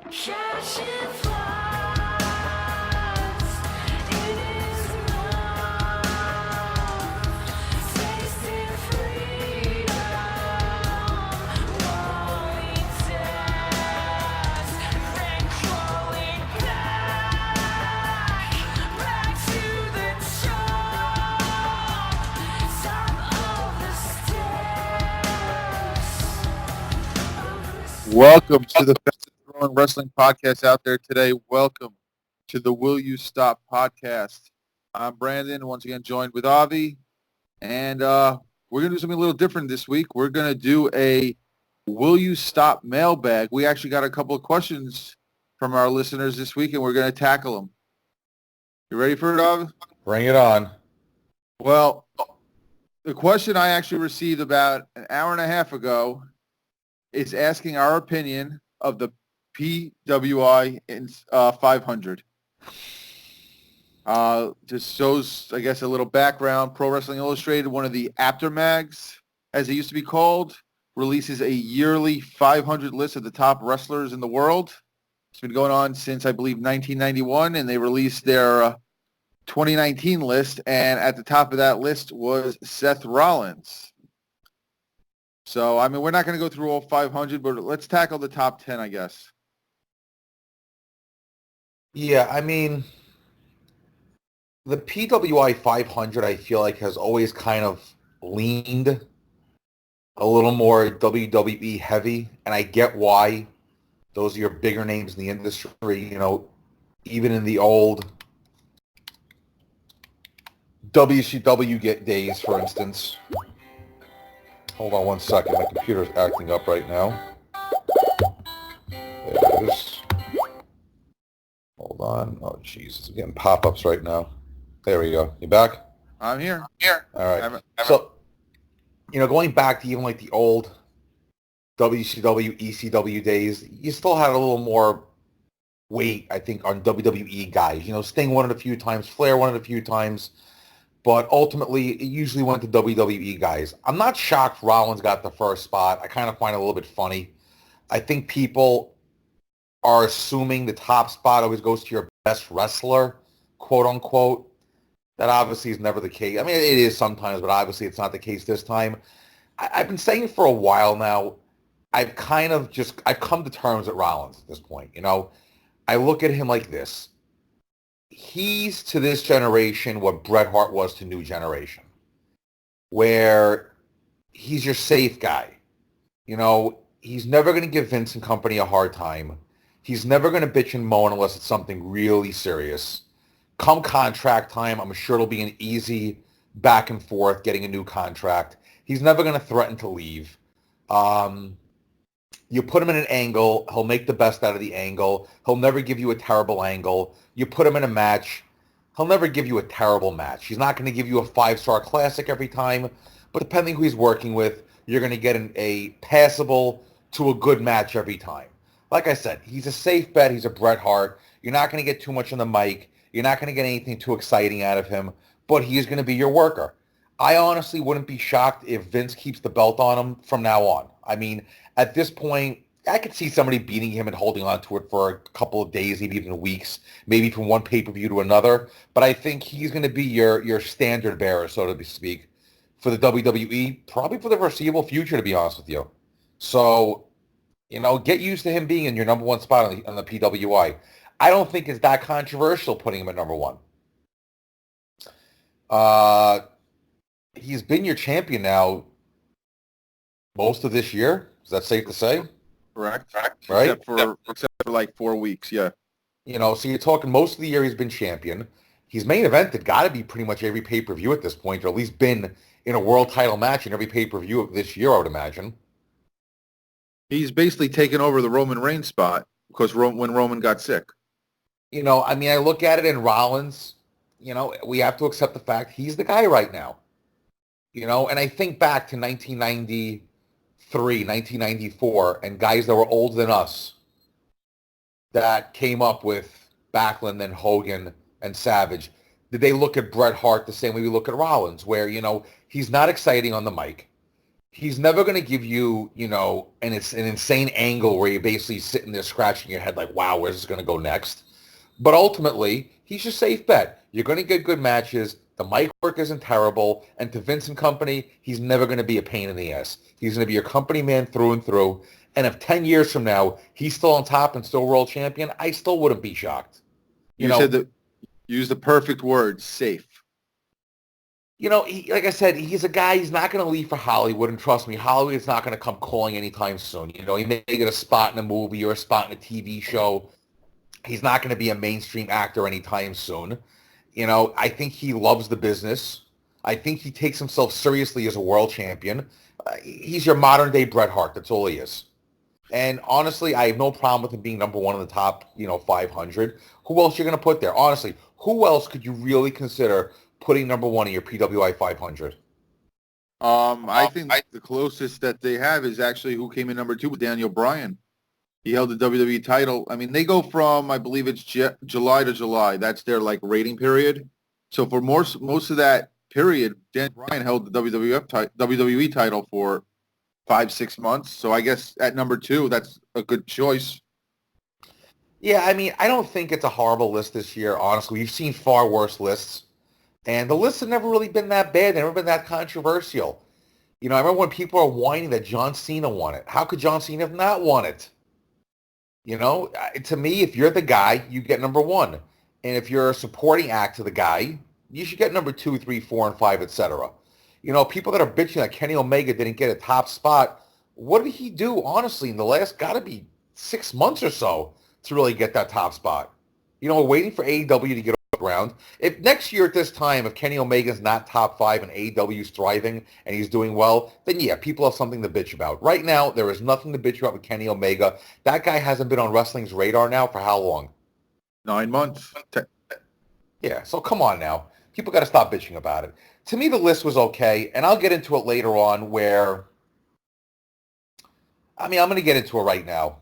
Catching flies in his mouth, tasting freedom while he dies, then crawling back to the top of the stairs. Welcome to the fastest growing wrestling podcast out there today. Welcome to the Will You Stop podcast. I'm Brandon, once again joined with Avi, and we're going to do something a little different this week. We're going to do a Will You Stop mailbag. We actually got a couple of questions from our listeners this week, and we're going to tackle them. You ready for it, Avi? Bring it on. Well, the question I actually received about an hour and a half ago is asking our opinion of the PWI in 500. Just shows, I guess, a little background. Pro Wrestling Illustrated, one of the aftermags, as it used to be called, releases a yearly 500 list of the top wrestlers in the world. It's been going on since, I believe, 1991, and they released their 2019 list, and at the top of that list was Seth Rollins. So, I mean, we're not going to go through all 500, but let's tackle the top 10, I guess. Yeah, I mean, the PWI 500, I feel like, has always kind of leaned a little more WWE heavy, and I get why. Those are your bigger names in the industry, you know, even in the old WCW days, for instance. Hold on one second. My computer's acting up right now. There it is. Hold on. Oh, jeez. I'm getting pop-ups right now. There we go. You back? I'm here. All right. So, you know, going back to even like the old WCW, ECW days, you still had a little more weight, I think, on WWE guys. You know, Sting won it a few times. Flair won it a few times. But ultimately, it usually went to WWE guys. I'm not shocked Rollins got the first spot. I kind of find it a little bit funny. I think people are assuming the top spot always goes to your best wrestler, quote unquote. That obviously is never the case. I mean, it is sometimes, but obviously it's not the case this time. I've been saying for a while now, I've come to terms with Rollins at this point. You know, I look at him like this. He's to this generation what Bret Hart was to new generation, where he's your safe guy. You know, he's never going to give Vince and company a hard time. He's never going to bitch and moan unless it's something really serious. Come contract time, I'm sure it'll be an easy back and forth getting a new contract. He's never going to threaten to leave. You put him in an angle, he'll make the best out of the angle. He'll never give you a terrible angle. You put him in a match, he'll never give you a terrible match. He's not going to give you a 5-star classic every time, but depending who he's working with, you're going to get a passable to a good match every time. Like I said, he's a safe bet. He's a Bret Hart. You're not going to get too much on the mic. You're not going to get anything too exciting out of him, but he is going to be your worker. I honestly wouldn't be shocked if Vince keeps the belt on him from now on. I mean, at this point, I could see somebody beating him and holding on to it for a couple of days, maybe even weeks, maybe from one pay-per-view to another. But I think he's going to be your standard bearer, so to speak, for the WWE, probably for the foreseeable future, to be honest with you. So, you know, get used to him being in your number one spot on the PWI. I don't think it's that controversial putting him at number one. He's been your champion now most of this year. Is that safe to say? Correct. Right? Except for like 4 weeks, yeah. You know, so you're talking most of the year he's been champion. He's main evented got to be pretty much every pay-per-view at this point, or at least been in a world title match in every pay-per-view of this year, I would imagine. He's basically taken over the Roman Reigns spot because when Roman got sick. You know, I mean, I look at it in Rollins, you know, we have to accept the fact he's the guy right now. You know, and I think back to 1993, 1994, and guys that were older than us that came up with Backlund and Hogan and Savage. Did they look at Bret Hart the same way we look at Rollins, where, you know, he's not exciting on the mic. he's never going to give you, and it's an insane angle where you're basically sitting there scratching your head like, wow, where's this going to go next? But ultimately, he's your safe bet. You're going to get good matches. The mic work isn't terrible. And to Vince and company, he's never going to be a pain in the ass. He's going to be your company man through and through. And if 10 years from now, he's still on top and still world champion, I still wouldn't be shocked. You said that, use the perfect word, safe. Like I said, he's a guy, he's not going to leave for Hollywood, and trust me, Hollywood is not going to come calling anytime soon. He may get a spot in a movie or a spot in a TV show. He's not going to be a mainstream actor anytime soon. I think he loves the business. I think he takes himself seriously as a world champion. He's your modern-day Bret Hart. That's all he is. And honestly, I have no problem with him being number one in the top, 500. Who else you're going to put there? Honestly, who else could you really consider putting number one in your PWI 500? I think the closest that they have is actually who came in number 2 with Daniel Bryan. He held the WWE title. I mean, they go from, I believe it's July to July. That's their rating period. So for most of that period, Daniel Bryan held the WWE title for 5-6 months. So I guess at number 2, that's a good choice. Yeah, I mean, I don't think it's a horrible list this year, honestly. We've seen far worse lists. And the lists have never really been that bad. They've never been that controversial. I remember when people are whining that John Cena won it. How could John Cena have not won it? To me, if you're the guy, you get number 1. And if you're a supporting act to the guy, you should get number 2, 3, 4, and 5, etc. People that are bitching that Kenny Omega didn't get a top spot, what did he do, honestly, in the last, got to be 6 months or so to really get that top spot? We're waiting for AEW to get off the ground. If next year at this time, if Kenny Omega's not top 5 and AEW's thriving and he's doing well, then yeah, people have something to bitch about. Right now, there is nothing to bitch about with Kenny Omega. That guy hasn't been on wrestling's radar now for how long? 9 months. Yeah, so come on now. People got to stop bitching about it. To me, the list was okay, and I'll get into it later on where, I'm going to get into it right now.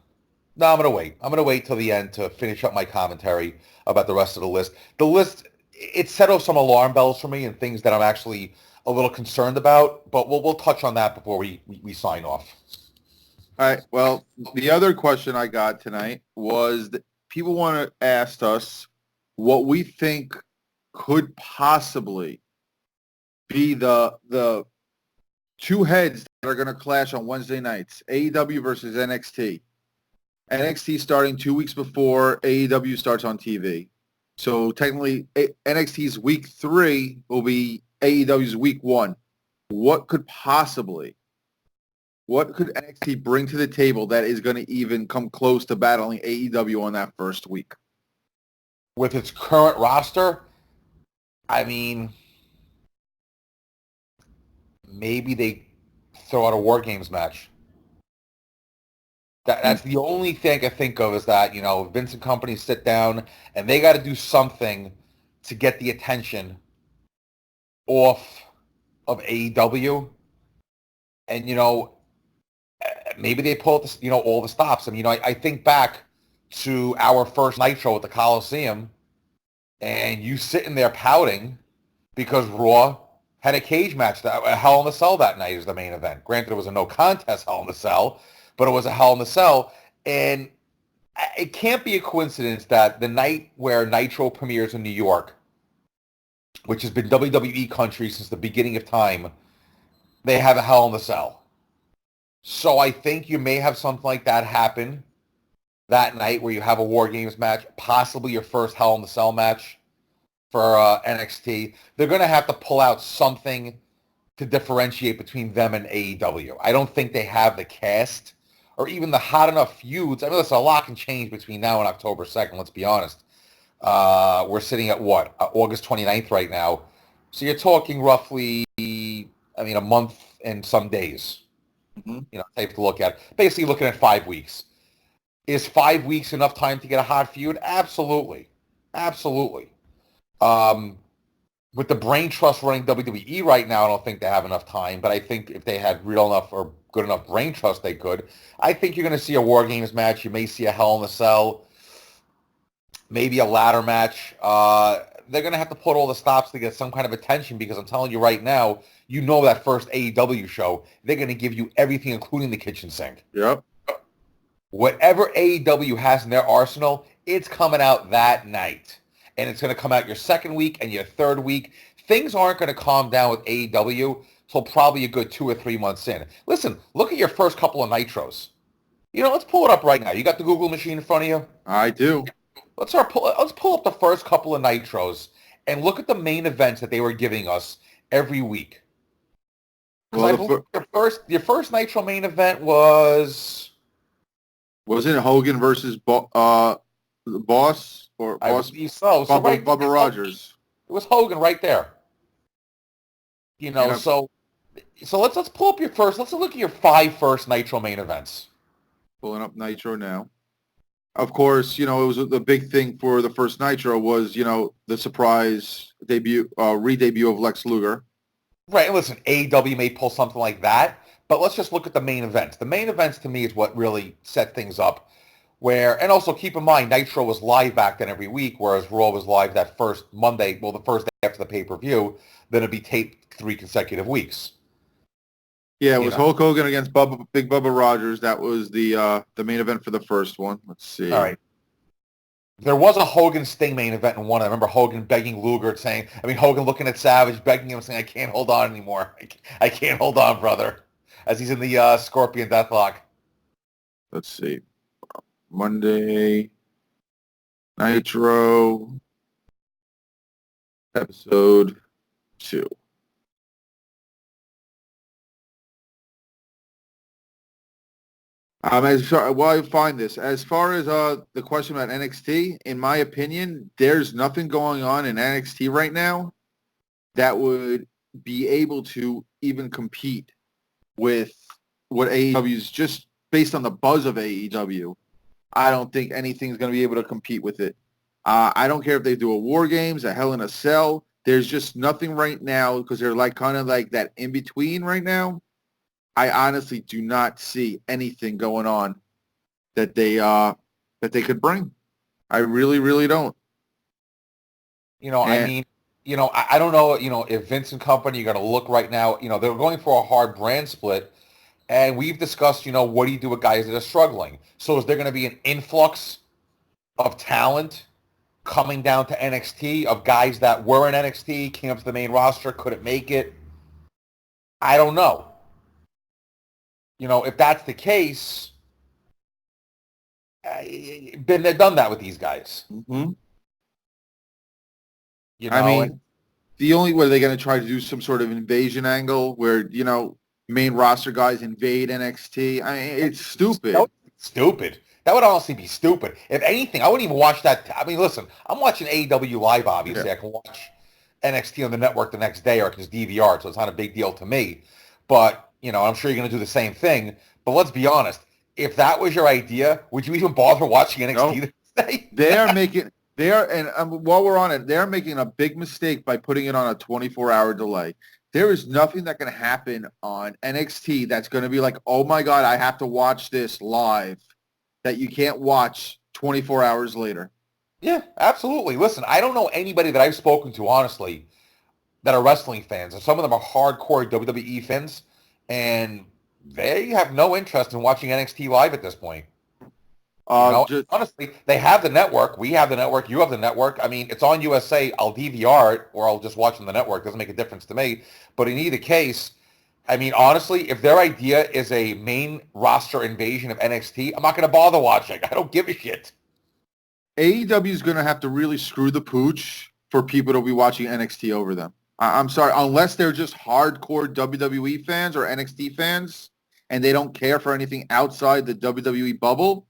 No, I'm going to wait. I'm going to wait till the end to finish up my commentary about the rest of the list. The list, it set off some alarm bells for me and things that I'm actually a little concerned about, but we'll touch on that before we sign off. All right. Well, the other question I got tonight was that people want to ask us what we think could possibly be the two heads that are going to clash on Wednesday nights, AEW versus NXT. NXT starting 2 weeks before AEW starts on TV. So technically, NXT's week 3 will be AEW's week 1. What could NXT bring to the table that is going to even come close to battling AEW on that first week? With its current roster, I mean, maybe they throw out a War Games match. That's the only thing I can think of is that, Vince and company sit down and they got to do something to get the attention off of AEW. And, maybe they pull out all the stops. I mean, I think back to our first Nitro at the Coliseum and you sitting there pouting because Raw had a cage match, a Hell in a Cell that night as the main event. Granted, it was a no contest Hell in a Cell, but it was a Hell in a Cell. And it can't be a coincidence that the night where Nitro premieres in New York, which has been WWE country since the beginning of time, they have a Hell in a Cell. So I think you may have something like that happen that night where you have a War Games match, possibly your first Hell in a Cell match for NXT. They're going to have to pull out something to differentiate between them and AEW. I don't think they have the cast or even the hot enough feuds. I mean, listen, a lot can change between now and October 2nd, let's be honest. We're sitting at what? August 29th right now. So you're talking roughly, a month and some days. Mm-hmm. Take a look at it. Basically looking at 5 weeks. Is 5 weeks enough time to get a hot feud? Absolutely. Absolutely. With the brain trust running WWE right now, I don't think they have enough time, but I think if they had real enough or good enough brain trust, they could. I think you're going to see a War Games match. You may see a Hell in a Cell, maybe a ladder match. They're going to have to put all the stops to get some kind of attention because I'm telling you right now, you know that first AEW show, they're going to give you everything, including the kitchen sink. Yep. Whatever AEW has in their arsenal, it's coming out that night. And it's going to come out your second week and your third week. Things aren't going to calm down with AEW till probably a good 2 or 3 months in. Listen, look at your first couple of Nitros. Let's pull it up right now. You got the Google machine in front of you? I do. Let's pull up the first couple of Nitros and look at the main events that they were giving us every week. Because I believe your first Nitro main event was... Wasn't it Hogan versus the Boss? Or I Boss? believe so. Bubba Rogers. It was Hogan right there. Yeah. So let's pull up your first. Let's look at your 5 first Nitro main events. Pulling up Nitro now. Of course, it was the big thing for the first Nitro was, the surprise debut, re-debut of Lex Luger. Right. And listen, AEW may pull something like that, but let's just look at the main events. The main events to me is what really set things up. And also keep in mind, Nitro was live back then every week, whereas Raw was live that first Monday, the first day after the pay-per-view, then it'd be taped 3 consecutive weeks. Yeah, it was Hulk Hogan against Big Bubba Rogers. That was the main event for the first one. Let's see. All right. There was a Hogan Sting main event in one. I remember Hogan begging Luger, Hogan looking at Savage, begging him, saying, I can't hold on anymore. I can't hold on, brother, as he's in the Scorpion Deathlock. Let's see. Monday, Nitro, episode 2. While I find this, as far as the question about NXT, in my opinion, there's nothing going on in NXT right now that would be able to even compete with what AEW is, just based on the buzz of AEW. I don't think anything's going to be able to compete with it. I don't care if they do a War Games, a Hell in a Cell. There's just nothing right now because they're kind of like that in between right now. I honestly do not see anything going on that they could bring. I really, really don't. I don't know, if Vince and company, you got to look right now, they're going for a hard brand split. And we've discussed, what do you do with guys that are struggling? So is there going to be an influx of talent coming down to NXT, of guys that were in NXT, came up to the main roster, couldn't make it? I don't know. If that's the case, been there, done that with these guys. Mm-hmm. And the only way they're going to try to do some sort of invasion angle where, main roster guys invade NXT. It's stupid. Stupid. That would honestly be stupid. If anything, I wouldn't even watch that. Listen, I'm watching AEW live, obviously. Yeah. I can watch NXT on the network the next day or I can just DVR, so it's not a big deal to me. But, I'm sure you're going to do the same thing. But let's be honest. If that was your idea, would you even bother watching NXT the next day? While we're on it, they're making a big mistake by putting it on a 24-hour delay. There is nothing that can happen on NXT that's going to be like, oh my God, I have to watch this live, that you can't watch 24 hours later. Yeah, absolutely. Listen, I don't know anybody that I've spoken to, honestly, that are wrestling fans. And some of them are hardcore WWE fans, and they have no interest in watching NXT live at this point. Honestly, they have the network. We have the network. You have the network. It's on USA. I'll DVR it, or I'll just watch on the network. Doesn't make a difference to me. But in either case, honestly, if their idea is a main roster invasion of NXT, I'm not going to bother watching. I don't give a shit. AEW is going to have to really screw the pooch for people to be watching NXT over them. I'm sorry, unless they're just hardcore WWE fans or NXT fans, and they don't care for anything outside the WWE bubble,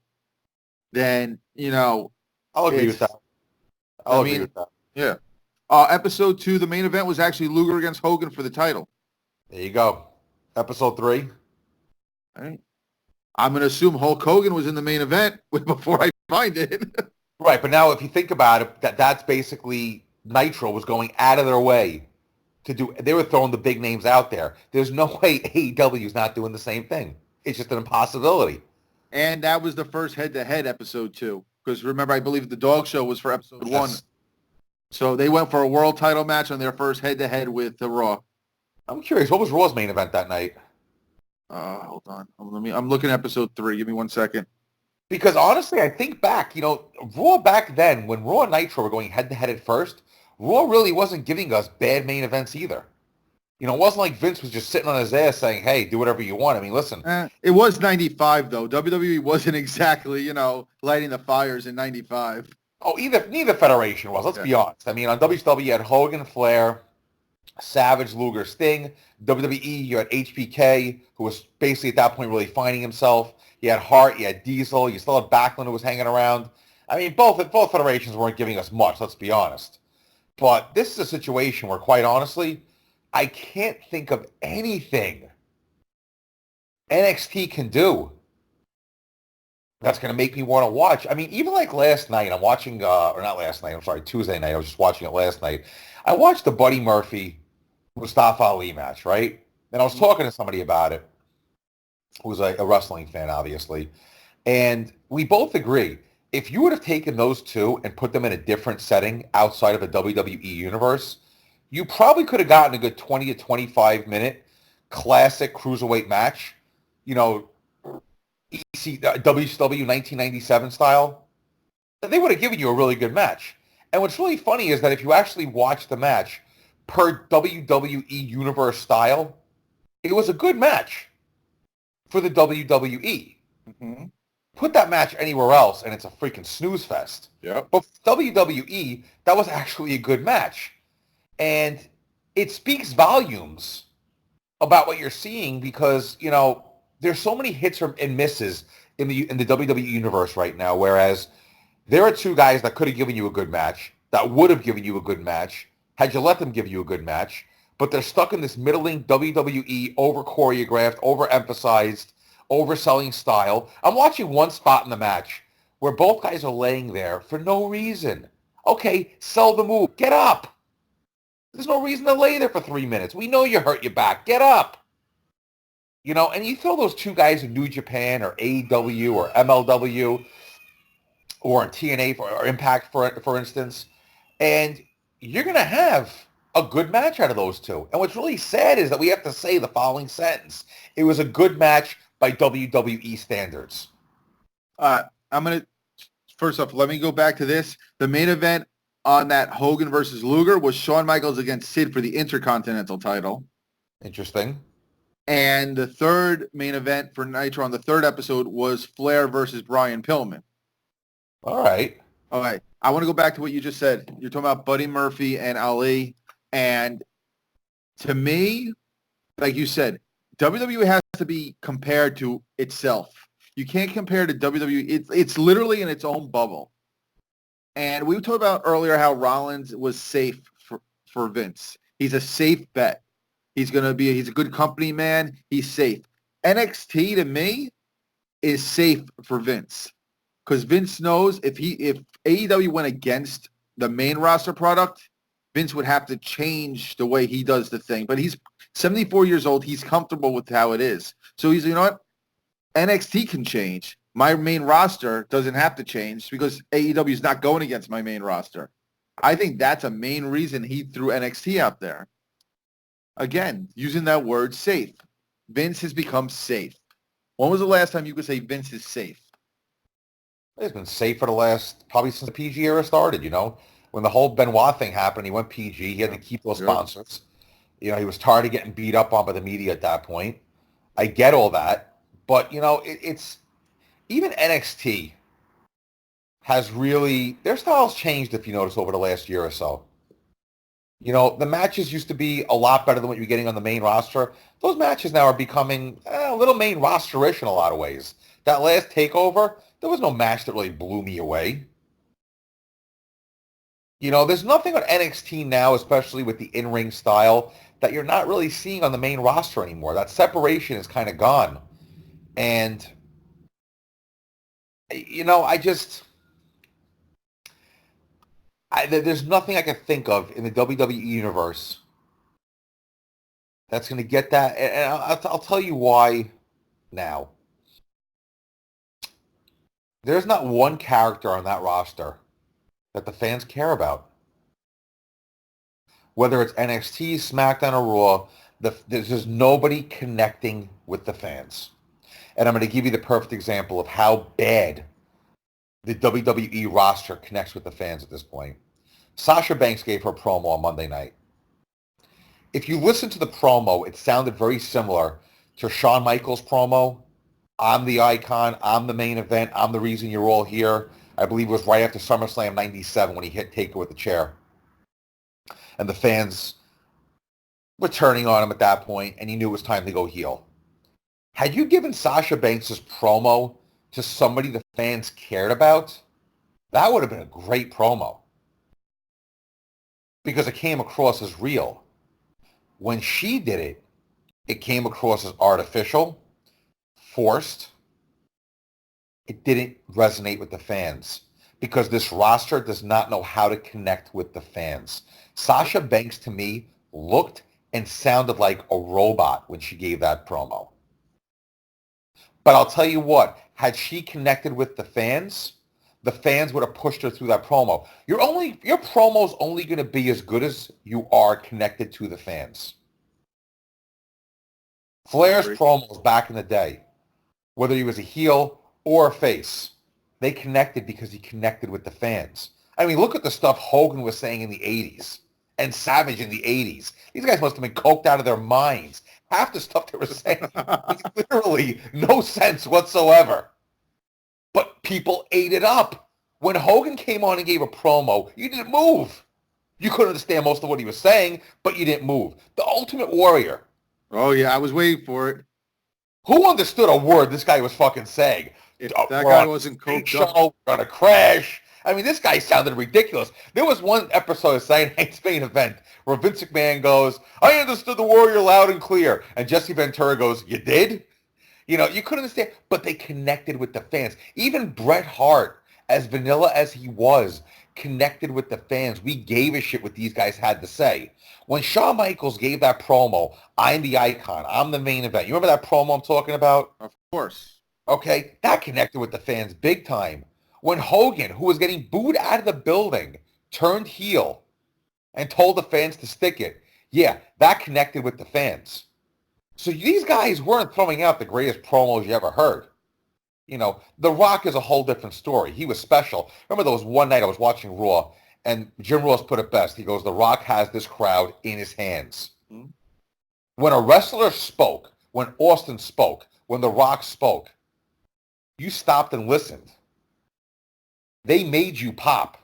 then, I'll agree with that. I'll agree with that. Yeah. Episode 2, the main event was actually Luger against Hogan for the title. There you go. Episode 3. All right. I'm going to assume Hulk Hogan was in the main event before I find it. Right, but now if you think about it, that's basically Nitro was going out of their way to do. They were throwing the big names out there. There's no way AEW is not doing the same thing. It's just an impossibility. And that was the first head-to-head episode 2. Because remember, I believe the dog show was for episode 1. So they went for a world title match on their first head-to-head with the Raw. I'm curious, what was Raw's main event that night? Hold on. I'm looking at episode 3. Give me 1 second. Because honestly, I think back, Raw back then, when Raw and Nitro were going head-to-head at first, Raw really wasn't giving us bad main events either. It wasn't like Vince was just sitting on his ass saying, hey, do whatever you want. I mean, listen. It was 95, though. WWE wasn't exactly, lighting the fires in 95. Oh, neither federation was, let's be honest. I mean, on WCW, you had Hogan, Flair, Savage, Luger, Sting. WWE, you had HBK, who was basically at that point really finding himself. You had Hart, you had Diesel, you still had Backlund who was hanging around. I mean, both federations weren't giving us much, let's be honest. But this is a situation where, quite honestly, I can't think of anything NXT can do that's going to make me want to watch. I mean, even like last night, I'm watching, or not last night, I'm sorry, Tuesday night, I was just watching it last night. I watched the Buddy Murphy Mustafa Ali match, right? And I was talking to somebody about it, who was a wrestling fan, obviously. And we both agree, if you would have taken those two and put them in a different setting outside of a WWE universe, you probably could have gotten a good 20 to 25 minute classic cruiserweight match, WCW 1997 style. They would have given you a really good match. And what's really funny is that if you actually watch the match per WWE Universe style, it was a good match for the WWE. Mm-hmm. Put that match anywhere else, and it's a freaking snooze fest. Yep. But for WWE, that was actually a good match. And it speaks volumes about what you're seeing because, there's so many hits and misses in the WWE Universe right now, whereas there are two guys that could have given you a good match, that would have given you a good match, had you let them give you a good match, but they're stuck in this middling WWE over-choreographed, overemphasized, overselling style. I'm watching one spot in the match where both guys are laying there for no reason. Okay, sell the move. Get up. There's no reason to lay there for 3 minutes. We know you hurt your back. Get up. And you throw those two guys in New Japan or AEW or MLW or in TNA or Impact, for instance, and you're going to have a good match out of those two. And what's really sad is that we have to say the following sentence. It was a good match by WWE standards. First off, let me go back to this. The main event on that Hogan versus Luger was Shawn Michaels against Sid for the Intercontinental title. Interesting. And the third main event for Nitro on the third episode was Flair versus Brian Pillman. All right. I want to go back to what you just said. You're talking about Buddy Murphy and Ali. And to me, like you said, WWE has to be compared to itself. You can't compare to WWE. It's literally in its own bubble. And we talked about earlier how Rollins was safe for Vince. He's a safe bet. He's a good company man. He's safe. NXT to me is safe for Vince because Vince knows if AEW went against the main roster product, Vince would have to change the way he does the thing. But he's 74 years old. He's comfortable with how it is. So he's, you know what? NXT can change. My main roster doesn't have to change because AEW is not going against my main roster. I think that's a main reason he threw NXT out there. Again, using that word safe. Vince has become safe. When was the last time you could say Vince is safe? He's been safe for probably since the PG era started, When the whole Benoit thing happened, he went PG. He had to keep those sponsors. He was tired of getting beat up on by the media at that point. I get all that. But, it's even NXT has really, their style's changed, if you notice, over the last year or so. The matches used to be a lot better than what you're getting on the main roster. Those matches now are becoming a little main roster-ish in a lot of ways. That last TakeOver, there was no match that really blew me away. There's nothing on NXT now, especially with the in-ring style, that you're not really seeing on the main roster anymore. That separation is kind of gone. And, there's nothing I can think of in the WWE universe that's going to get that. And I'll tell you why now. There's not one character on that roster that the fans care about. Whether it's NXT, SmackDown, or Raw, There's just nobody connecting with the fans. And I'm going to give you the perfect example of how bad the WWE roster connects with the fans at this point. Sasha Banks gave her promo on Monday night. If you listen to the promo, it sounded very similar to Shawn Michaels' promo. I'm the icon. I'm the main event. I'm the reason you're all here. I believe it was right after SummerSlam 97 when he hit Taker with the chair. And the fans were turning on him at that point, and he knew it was time to go heel. Had you given Sasha Banks' promo to somebody the fans cared about, that would have been a great promo. Because it came across as real. When she did it, it came across as artificial, forced. It didn't resonate with the fans because this roster does not know how to connect with the fans. Sasha Banks, to me, looked and sounded like a robot when she gave that promo. But I'll tell you what, had she connected with the fans would have pushed her through that promo. Your promo's only going to be as good as you are connected to the fans. Flair's promos back in the day, whether he was a heel or a face, they connected because he connected with the fans. I mean, look at the stuff Hogan was saying in the 80s and Savage in the 80s. These guys must have been coked out of their minds. Half the stuff they were saying makes literally no sense whatsoever. But people ate it up. When Hogan came on and gave a promo, you didn't move. You couldn't understand most of what he was saying, but you didn't move. The Ultimate Warrior. Oh, yeah, I was waiting for it. Who understood a word this guy was fucking saying? If that guy wasn't coked up. We're going to crash. I mean, this guy sounded ridiculous. There was one episode of Saturday Night's Main Event where Vince McMahon goes, I understood the Warrior loud and clear. And Jesse Ventura goes, you did? You know, you couldn't understand. But they connected with the fans. Even Bret Hart, as vanilla as he was, connected with the fans. We gave a shit what these guys had to say. When Shawn Michaels gave that promo, I'm the icon, I'm the main event. You remember that promo I'm talking about? Of course. Okay, that connected with the fans big time. When Hogan, who was getting booed out of the building, turned heel and told the fans to stick it, yeah, that connected with the fans. So these guys weren't throwing out the greatest promos you ever heard. You know, The Rock is a whole different story. He was special. Remember there was one night I was watching Raw, and Jim Ross put it best. He goes, The Rock has this crowd in his hands. Mm-hmm. When a wrestler spoke, when Austin spoke, when The Rock spoke, you stopped and listened. They made you pop.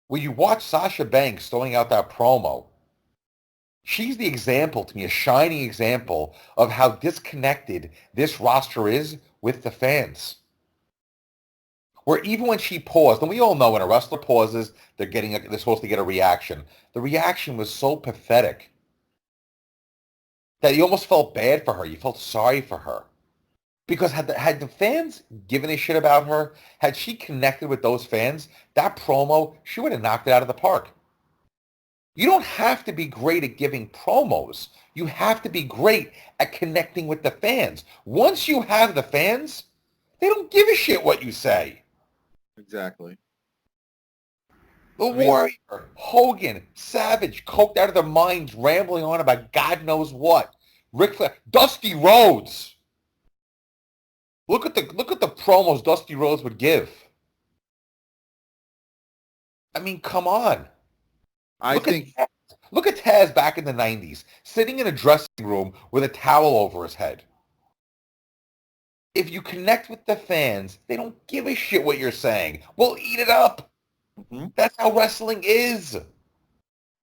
When you watch Sasha Banks throwing out that promo, she's the example to me, a shining example of how disconnected this roster is with the fans. Where even when she paused, and we all know when a wrestler pauses, they're supposed to get a reaction. The reaction was so pathetic that you almost felt bad for her. You felt sorry for her. Because had the fans given a shit about her, had she connected with those fans, that promo, she would have knocked it out of the park. You don't have to be great at giving promos. You have to be great at connecting with the fans. Once you have the fans, they don't give a shit what you say. Exactly. Warrior, Hogan, Savage, coked out of their minds, rambling on about God knows what. Ric Flair, Dusty Rhodes. Look at the promos Dusty Rhodes would give. I mean, come on. Look at Taz back in the 90s, sitting in a dressing room with a towel over his head. If you connect with the fans, they don't give a shit what you're saying. We'll eat it up. Mm-hmm. That's how wrestling is.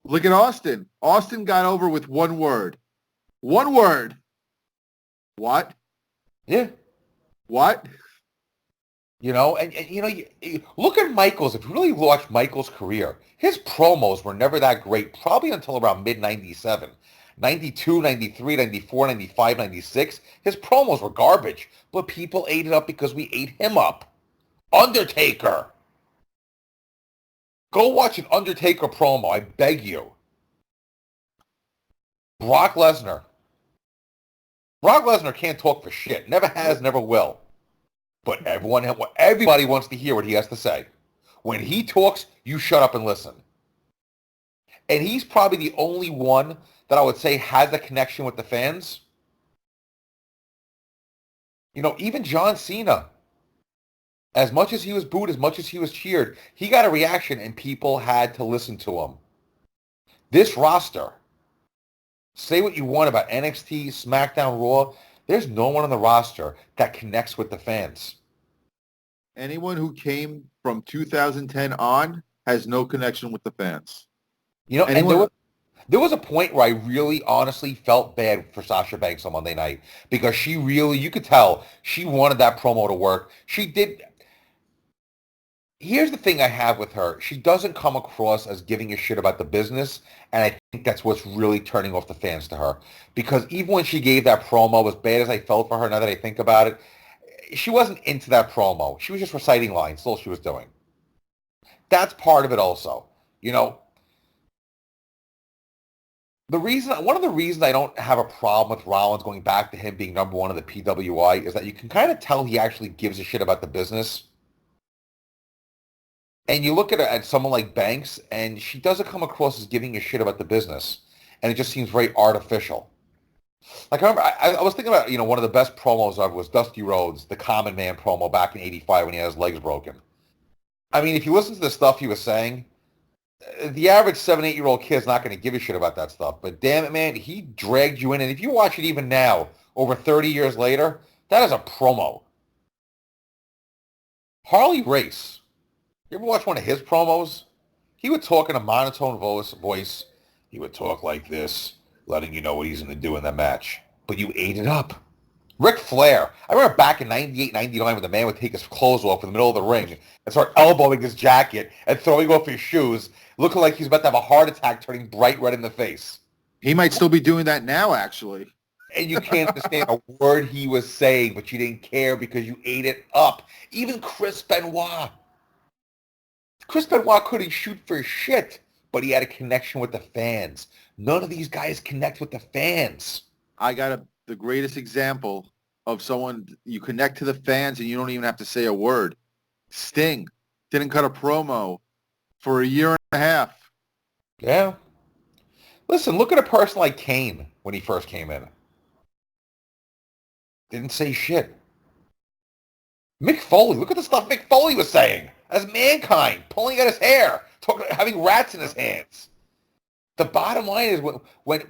Look at Austin. Austin got over with one word. One word. What? Yeah. What? You know, and you know, you look at Michaels. If you really watch Michaels' career, his promos were never that great, probably until around mid-97. 92, 93, 94, 95, 96. His promos were garbage, but people ate it up because we ate him up. Undertaker. Go watch an Undertaker promo, I beg you. Brock Lesnar. Brock Lesnar can't talk for shit. Never has, never will. But everybody wants to hear what he has to say. When he talks, you shut up and listen. And he's probably the only one that I would say has a connection with the fans, even John Cena, as much as he was booed, as much as he was cheered, he got a reaction and people had to listen to him. This roster, say what you want about NXT, SmackDown, Raw, there's no one on the roster that connects with the fans. Anyone who came from 2010 on has no connection with the fans. And there was a point where I really honestly felt bad for Sasha Banks on Monday night because she really, you could tell, she wanted that promo to work. She did. Here's the thing I have with her. She doesn't come across as giving a shit about the business, and I think that's what's really turning off the fans to her. Because even when she gave that promo, as bad as I felt for her, now that I think about it, she wasn't into that promo. She was just reciting lines. That's all she was doing. That's part of it also. One of the reasons I don't have a problem with Rollins going back to him being number one in the PWI is that you can kind of tell he actually gives a shit about the business. And you look at someone like Banks, and she doesn't come across as giving a shit about the business. And it just seems very artificial. Like, I remember, I was thinking about, one of the best promos ever was Dusty Rhodes, the Common Man promo back in '85 when he had his legs broken. I mean, if you listen to the stuff he was saying, the average 7, 8-year-old kid's not going to give a shit about that stuff. But damn it, man, he dragged you in. And if you watch it even now, over 30 years later, that is a promo. Harley Race. You ever watch one of his promos? He would talk in a monotone voice. He would talk like this, letting you know what he's going to do in the match. But you ate it up. Ric Flair. I remember back in 98, 99 when the man would take his clothes off in the middle of the ring and start elbowing his jacket and throwing off his shoes, looking like he's about to have a heart attack, turning bright red in the face. He might still be doing that now, actually. And you can't understand a word he was saying, but you didn't care because you ate it up. Even Chris Benoit. Chris Benoit couldn't shoot for shit, but he had a connection with the fans. None of these guys connect with the fans. I got the greatest example of someone you connect to the fans and you don't even have to say a word. Sting didn't cut a promo for a year and a half. Yeah. Listen, look at a person like Kane when he first came in. Didn't say shit. Mick Foley, look at the stuff Mick Foley was saying as Mankind, pulling at his hair, having rats in his hands. The bottom line is when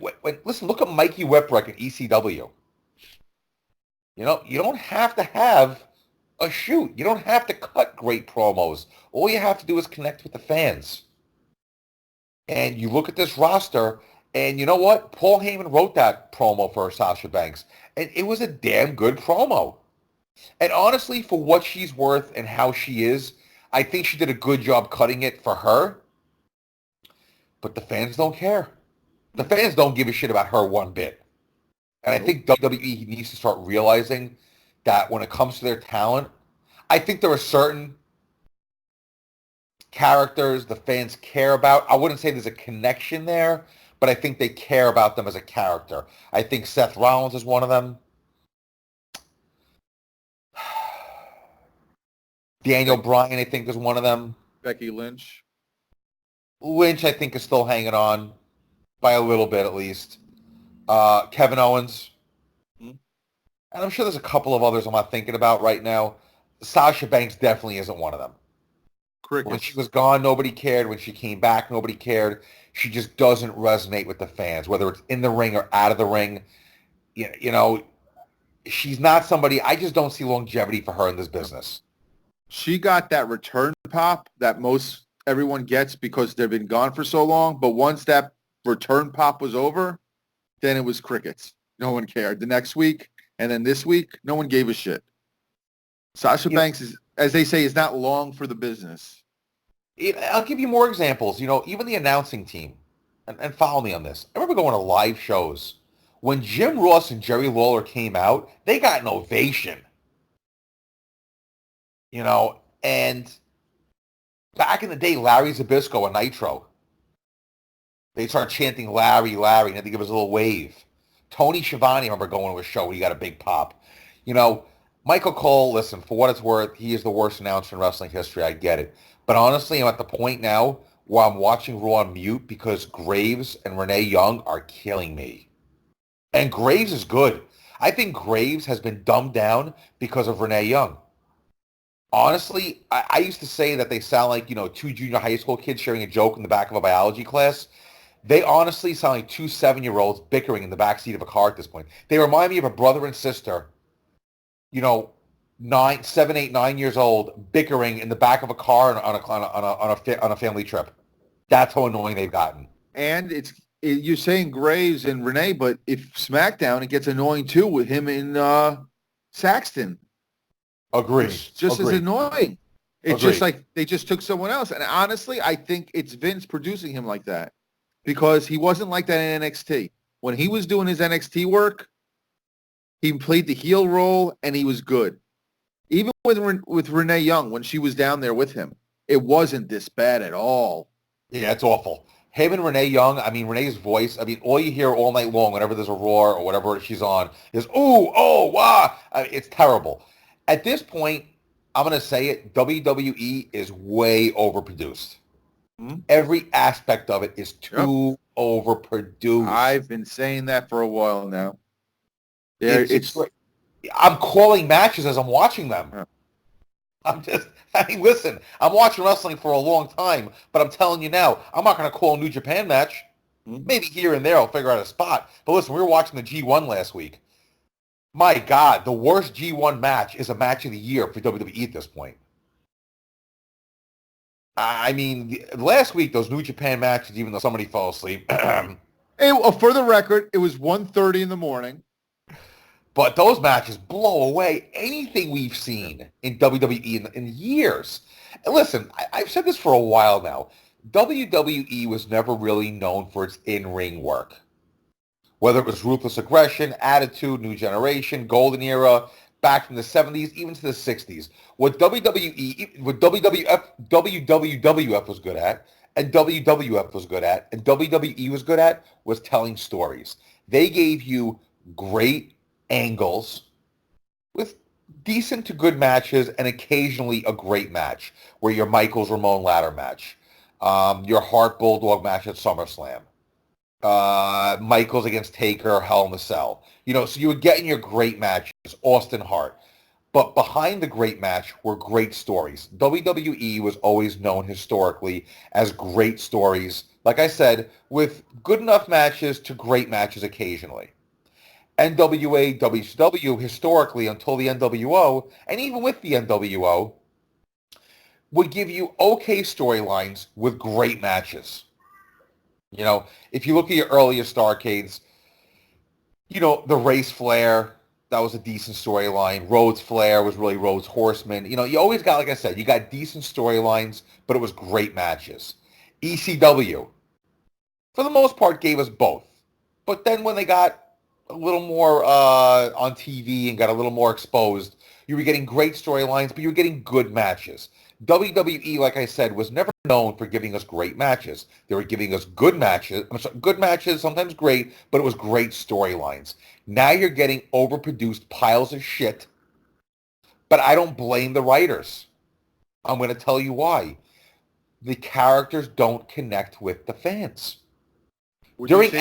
listen, look at Mikey Whipwreck at ECW. You don't have to have a shoot. You don't have to cut great promos. All you have to do is connect with the fans. And you look at this roster, and you know what? Paul Heyman wrote that promo for Sasha Banks, and it was a damn good promo. And honestly, for what she's worth and how she is, I think she did a good job cutting it for her. But the fans don't care. The fans don't give a shit about her one bit. And I think WWE needs to start realizing that when it comes to their talent, I think there are certain characters the fans care about. I wouldn't say there's a connection there, but I think they care about them as a character. I think Seth Rollins is one of them. Daniel Bryan, I think, is one of them. Becky Lynch. Lynch, I think, is still hanging on by a little bit at least. Kevin Owens. And I'm sure there's a couple of others I'm not thinking about right now. Sasha Banks definitely isn't one of them. Crickets. When she was gone, nobody cared. When she came back, nobody cared. She just doesn't resonate with the fans, whether it's in the ring or out of the ring. She's not somebody, I just don't see longevity for her in this business. She got that return pop that most everyone gets because they've been gone for so long. But once that return pop was over, then it was crickets. No one cared. The next week and then this week, no one gave a shit. Sasha Banks is, as they say, is not long for the business. I'll give you more examples. Even the announcing team, and follow me on this. I remember going to live shows. When Jim Ross and Jerry Lawler came out, they got an ovation. And back in the day, Larry Zbyszko and Nitro, they started chanting Larry, Larry, and they give us a little wave. Tony Schiavone, I remember going to a show where he got a big pop. Michael Cole, listen, for what it's worth, he is the worst announcer in wrestling history. I get it. But honestly, I'm at the point now while I'm watching Raw on mute because Graves and Renee Young are killing me. And Graves is good. I think Graves has been dumbed down because of Renee Young. Honestly, I used to say that they sound like, two junior high school kids sharing a joke in the back of a biology class. They honestly sound like two 7-year-olds bickering in the backseat of a car at this point. They remind me of a brother and sister, 7, 8, 9 years old, bickering in the back of a car on a family trip. That's how annoying they've gotten. And you're saying Graves and Renee, but if SmackDown, it gets annoying too with him and Saxton. Agreed. It's just as Agreed. annoying. It's Agreed. just like they just took someone else. And honestly, I think it's Vince producing him like that because he wasn't like that in NXT. When he was doing his NXT work, he played the heel role and he was good. Even with Renee Young, when she was down there with him, it wasn't this bad at all. Yeah, it's awful. Him and Renee Young, Renee's voice, all you hear all night long whenever there's a Raw or whatever she's on is, ooh, oh, wah. It's terrible. At this point, I'm going to say it, WWE is way overproduced. Hmm? Every aspect of it is too overproduced. I've been saying that for a while now. I'm calling matches as I'm watching them. Yeah. Listen, I'm watching wrestling for a long time, but I'm telling you now, I'm not going to call a New Japan match. Maybe here and there I'll figure out a spot. But listen, we were watching the G1 last week. My God, the worst G1 match is a match of the year for WWE at this point. Last week, those New Japan matches, even though somebody fell asleep. For the record, it was 1:30 in the morning. But those matches blow away anything we've seen in WWE in years. And listen, I've said this for a while now. WWE was never really known for its in-ring work. Whether it was Ruthless Aggression, Attitude, New Generation, Golden Era, back from the 70s, even to the 60s. What WWF was good at, and WWF was good at, and WWE was good at, was telling stories. They gave you great angles with decent to good matches and occasionally a great match, where your Michaels Ramon ladder match, your Hart Bulldog match at SummerSlam, Michaels against Taker, Hell in a Cell. So you would get in your great matches, Austin Hart. But behind the great match were great stories. WWE was always known historically as great stories, like I said, with good enough matches to great matches occasionally. NWA, WCW, historically until the NWO, and even with the NWO, would give you okay storylines with great matches. If you look at your earlier Starcades, the Race Flair, that was a decent storyline. Rhodes Flair was really Rhodes Horseman. You always got, like I said, you got decent storylines, but it was great matches. ECW, for the most part, gave us both. But then when they got a little more on TV and got a little more exposed, you were getting great storylines, but you were getting good matches. WWE, like I said, was never known for giving us great matches. They were giving us good matches, sometimes great, but it was great storylines. Now you're getting overproduced piles of shit, but I don't blame the writers. I'm going to tell you why. The characters don't connect with the fans. During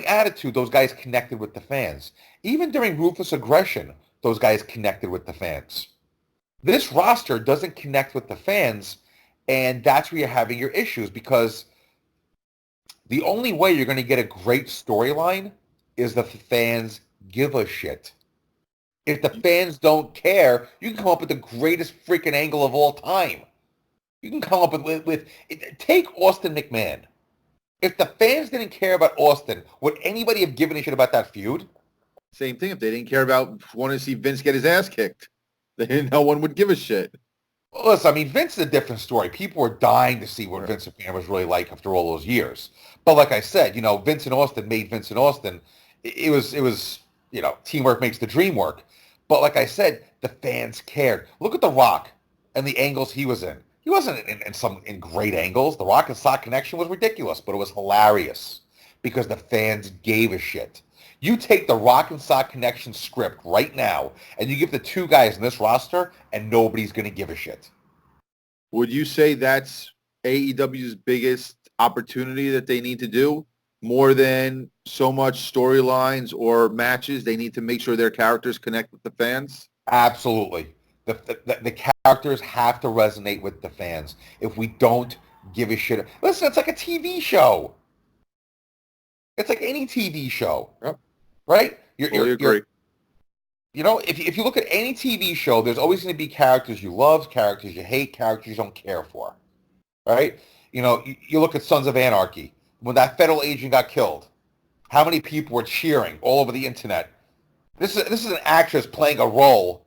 Attitude, those guys connected with the fans. Even during Ruthless Aggression, those guys connected with the fans. This roster doesn't connect with the fans, and that's where you're having your issues, because the only way you're going to get a great storyline is that the fans give a shit. If the fans don't care, you can come up with the greatest freaking angle of all time. You can come up with take Austin McMahon. If the fans didn't care about Austin, would anybody have given a shit about that feud? Same thing if they didn't care about wanting to see Vince get his ass kicked. No one would give a shit. Well, listen, Vince is a different story. People were dying to see what Vince McMahon was really like after all those years. But like I said, Vince and Austin made Vince and Austin. It was teamwork makes the dream work. But like I said, the fans cared. Look at The Rock and the angles he was in. He wasn't in great angles. The Rock and Sock connection was ridiculous, but it was hilarious because the fans gave a shit. You take the Rock and Sock connection script right now, and you give the two guys in this roster, and nobody's going to give a shit. Would you say that's AEW's biggest opportunity that they need to do more than so much storylines or matches. They need to make sure their characters connect with the fans. Absolutely. The characters have to resonate with the fans. If we don't give a shit, listen, it's like a TV show. It's like any TV show, Yep. right? Fully agree. You know, if you look at any TV show, there's always going to be characters you love, characters you hate, characters you don't care for, right? You know, you look at Sons of Anarchy. When that federal agent got killed, how many people were cheering all over the internet? This is an actress playing a role,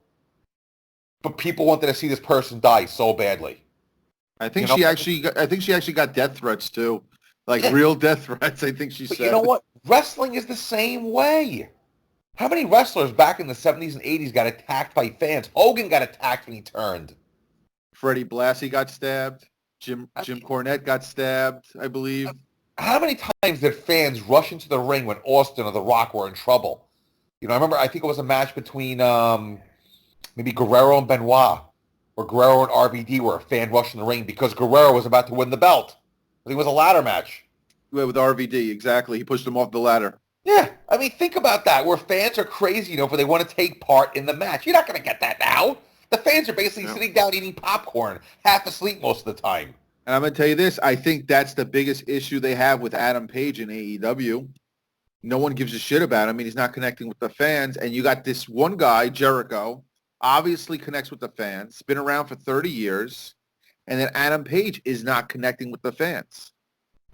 but people wanted to see this person die so badly. I think You know? I think she actually got death threats too, like Yeah. real death threats. I think she But said. you know what? Wrestling is the same way. How many wrestlers back in the 70s and 80s got attacked by fans? Hogan got attacked when he turned. Freddie Blassie got stabbed. Jim Cornette got stabbed, I believe. How many times did fans rush into the ring when Austin or The Rock were in trouble? You know, I think it was a match between maybe Guerrero and Benoit, or Guerrero and RVD, where a fan rushed in the ring because Guerrero was about to win the belt. I think it was a ladder match. Yeah, with RVD, exactly. He pushed him off the ladder. Yeah, I mean, think about that, where fans are crazy, you know, for they want to take part in the match. You're not going to get that now. The fans are basically sitting down eating popcorn, half asleep most of the time. And I'm going to tell you this. I think that's the biggest issue they have with Adam Page in AEW. No one gives a shit about him. I mean, he's not connecting with the fans. And you got this one guy, Jericho, obviously connects with the fans, been around for 30 years. And then Adam Page is not connecting with the fans.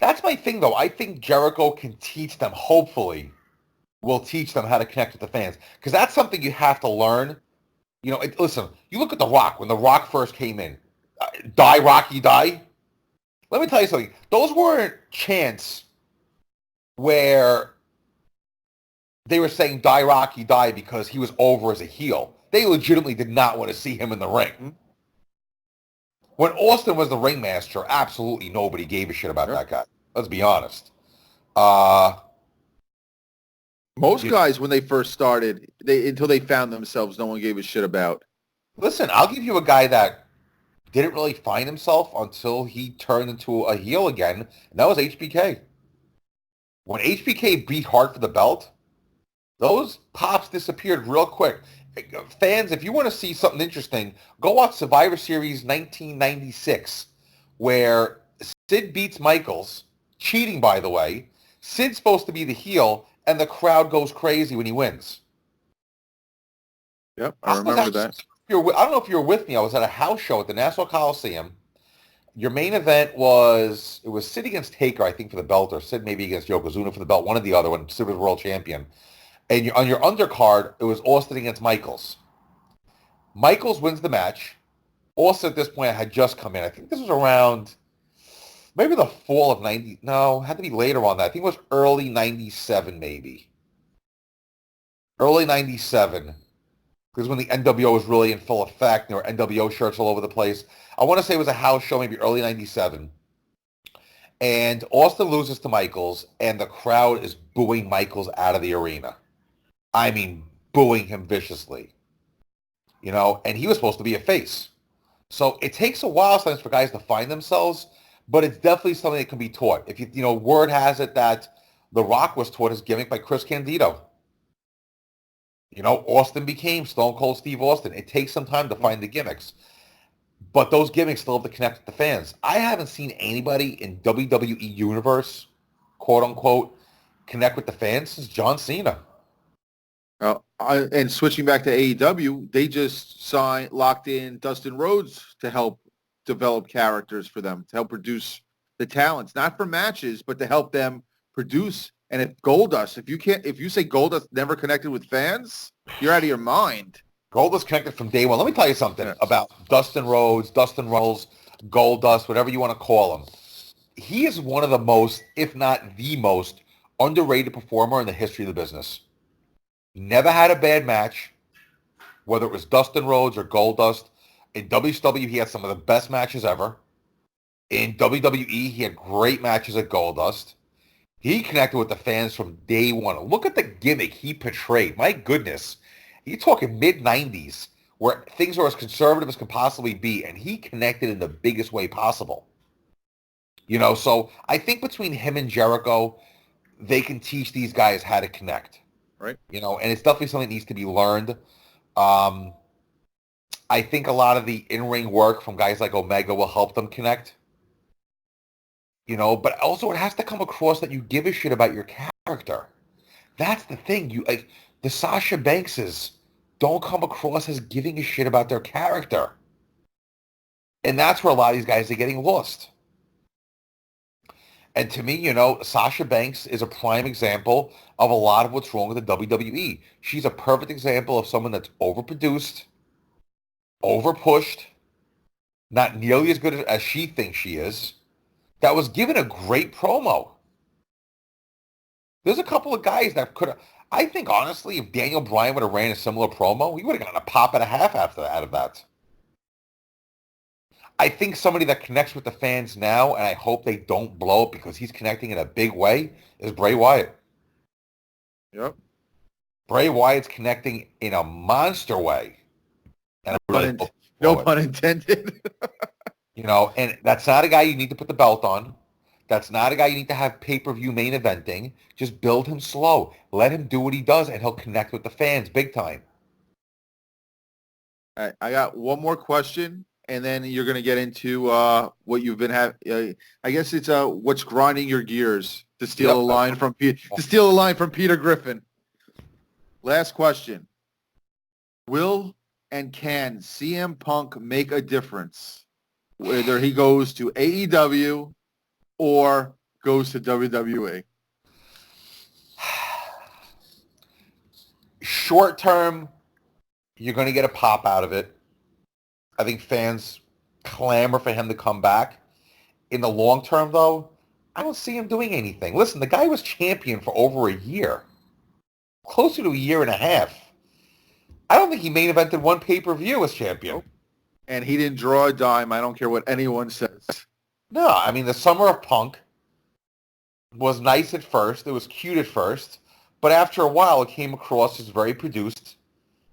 That's my thing, though. I think Jericho can teach them, hopefully, will teach them how to connect with the fans. Because that's something you have to learn. You know, listen, you look at The Rock. When The Rock first came in, die, Rocky, die. Let me tell you something. Those weren't chants where they were saying die, Rocky, die because he was over as a heel. They legitimately did not want to see him in the ring. When Austin was the ringmaster, absolutely nobody gave a shit about that guy. Let's be honest. Most guys, when they first started, until they found themselves, no one gave a shit about. Listen, I'll give you a guy that didn't really find himself until he turned into a heel again, and that was HBK. When HBK beat Hart for the belt, those pops disappeared real quick. Fans, if you want to see something interesting, go watch Survivor Series 1996, where Sid beats Michaels, cheating, by the way. Sid's supposed to be the heel, and the crowd goes crazy when he wins. Yep, I remember that. I don't know if you were with me. I was at a house show at the Nassau Coliseum. Your main event was Sid against Taker, I think, for the belt, or Sid maybe against Yokozuna for the belt, one or the other, when Sid was world champion. And on your undercard, it was Austin against Michaels. Michaels wins the match. Austin at this point had just come in. I think this was around maybe the fall of 90. No, it had to be later on that. I think it was early 97 maybe. Early 97. Because when the NWO was really in full effect, there were NWO shirts all over the place. I want to say it was a house show, maybe early 97. And Austin loses to Michaels, and the crowd is booing Michaels out of the arena. I mean, booing him viciously. You know, and he was supposed to be a face. So it takes a while sometimes for guys to find themselves, but it's definitely something that can be taught. If you know, word has it that The Rock was taught his gimmick by Chris Candido. You know, Austin became Stone Cold Steve Austin. It takes some time to find the gimmicks. But those gimmicks still have to connect with the fans. I haven't seen anybody in WWE Universe, quote unquote, connect with the fans since John Cena. And switching back to AEW, they just locked in Dustin Rhodes to help develop characters for them, to help produce the talents, not for matches, but to help them produce. And if you say Goldust never connected with fans, you're out of your mind. Goldust connected from day one. Let me tell you something about Dustin Rhodes, Dustin Runnels, Goldust, whatever you want to call him. He is one of the most, if not the most, underrated performer in the history of the business. Never had a bad match, whether it was Dustin Rhodes or Goldust. In WCW, he had some of the best matches ever. In WWE, he had great matches at Goldust. He connected with the fans from day one. Look at the gimmick he portrayed. My goodness. You're talking mid-90s, where things are as conservative as can possibly be, and he connected in the biggest way possible. So I think between him and Jericho, they can teach these guys how to connect. Right. And it's definitely something that needs to be learned. Um, I think a lot of the in-ring work from guys like Omega will help them connect. But also it has to come across that you give a shit about your character. That's the thing. The Sasha Bankses don't come across as giving a shit about their character. And that's where a lot of these guys are getting lost. And to me, Sasha Banks is a prime example of a lot of what's wrong with the WWE. She's a perfect example of someone that's overproduced, overpushed, not nearly as good as she thinks she is, that was given a great promo. There's a couple of guys that could have... I think, honestly, if Daniel Bryan would have ran a similar promo, he would have gotten a pop and a half after that, out of that. I think somebody that connects with the fans now, and I hope they don't blow it because he's connecting in a big way, is Bray Wyatt. Yep. Bray Wyatt's connecting in a monster way. And No pun intended. And that's not a guy you need to put the belt on. That's not a guy you need to have pay-per-view main eventing. Just build him slow. Let him do what he does, and he'll connect with the fans big time. All right, I got one more question, and then you're going to get into what you've been having. I guess it's what's grinding your gears, to steal a line from Peter Griffin. Last question: will and can CM Punk make a difference, whether he goes to AEW or goes to WWE? Short term, you're going to get a pop out of it. I think fans clamor for him to come back. In the long term, though, I don't see him doing anything. Listen, the guy was champion for over a year. Closer to a year and a half. I don't think he main evented one pay-per-view as champion. And he didn't draw a dime. I don't care what anyone says. No, I mean, the Summer of Punk was nice at first. It was cute at first. But after a while, it came across as very produced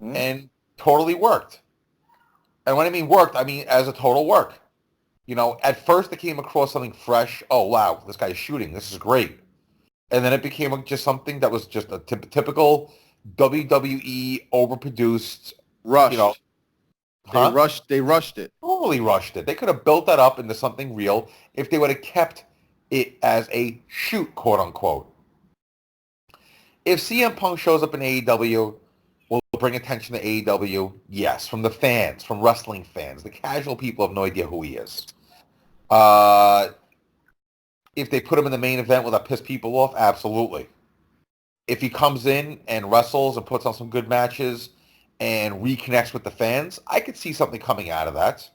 and totally worked. And when I mean worked, I mean as a total work. At first it came across something fresh. Oh, wow, this guy's shooting. This is great. And then it became just something that was just a typical WWE overproduced. Rushed. They rushed it. Totally rushed it. They could have built that up into something real if they would have kept it as a shoot, quote unquote. If CM Punk shows up in AEW, will it bring attention to AEW? Yes, from the fans, from wrestling fans. The casual people have no idea who he is. If they put him in the main event, will that piss people off? Absolutely. If he comes in and wrestles and puts on some good matches and reconnects with the fans, I could see something coming out of that.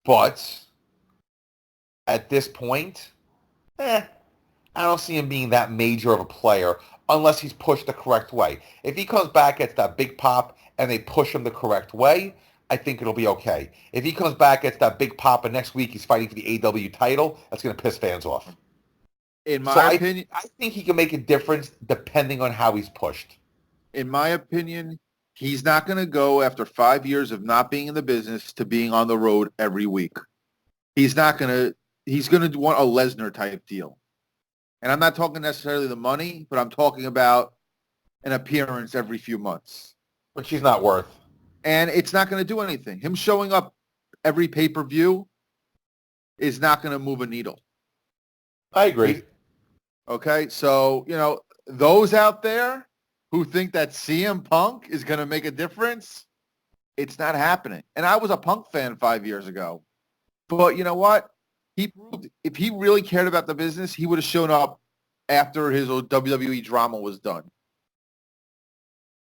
But at this point, I don't see him being that major of a player unless he's pushed the correct way. If he comes back, gets that big pop, and they push him the correct way, I think it'll be okay. If he comes back, gets that big pop, and next week he's fighting for the AEW title, that's going to piss fans off. In my opinion, I think he can make a difference depending on how he's pushed. In my opinion, he's not going to go after 5 years of not being in the business to being on the road every week. He's going to want a Lesnar type deal. And I'm not talking necessarily the money, but I'm talking about an appearance every few months. Which he's not worth. And it's not going to do anything. Him showing up every pay-per-view is not going to move a needle. I agree. Okay, so, those out there who think that CM Punk is going to make a difference, it's not happening. And I was a Punk fan 5 years ago. But you know what? He proved if he really cared about the business, he would have shown up after his WWE drama was done.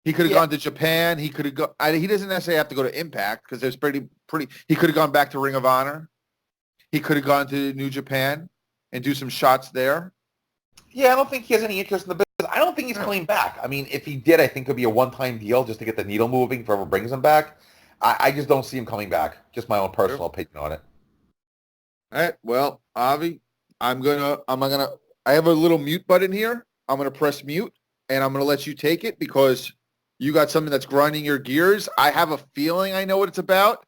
He could have gone to Japan. He could have gone. He doesn't necessarily have to go to Impact because there's pretty. He could have gone back to Ring of Honor. He could have gone to New Japan and do some shots there. Yeah, I don't think he has any interest in the business. I don't think he's coming back. I mean, if he did, I think it would be a one-time deal just to get the needle moving if whoever brings him back. I just don't see him coming back. Just my own personal opinion on it. All right. Well, Avi, I have a little mute button here. I'm gonna press mute, and I'm gonna let you take it because you got something that's grinding your gears. I have a feeling I know what it's about.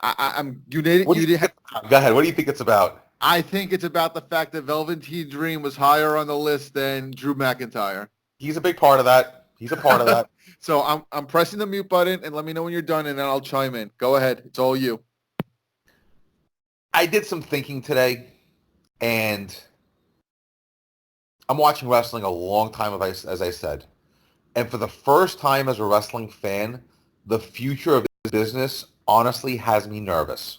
I'm you did What do you you did think Go ahead. What do you think it's about? I think it's about the fact that Velveteen Dream was higher on the list than Drew McIntyre. He's a big part of that. He's a part of that. So I'm pressing the mute button, and let me know when you're done, and then I'll chime in. Go ahead. It's all you. I did some thinking today, and I'm watching wrestling a long time, as I said. And for the first time as a wrestling fan, the future of this business honestly has me nervous.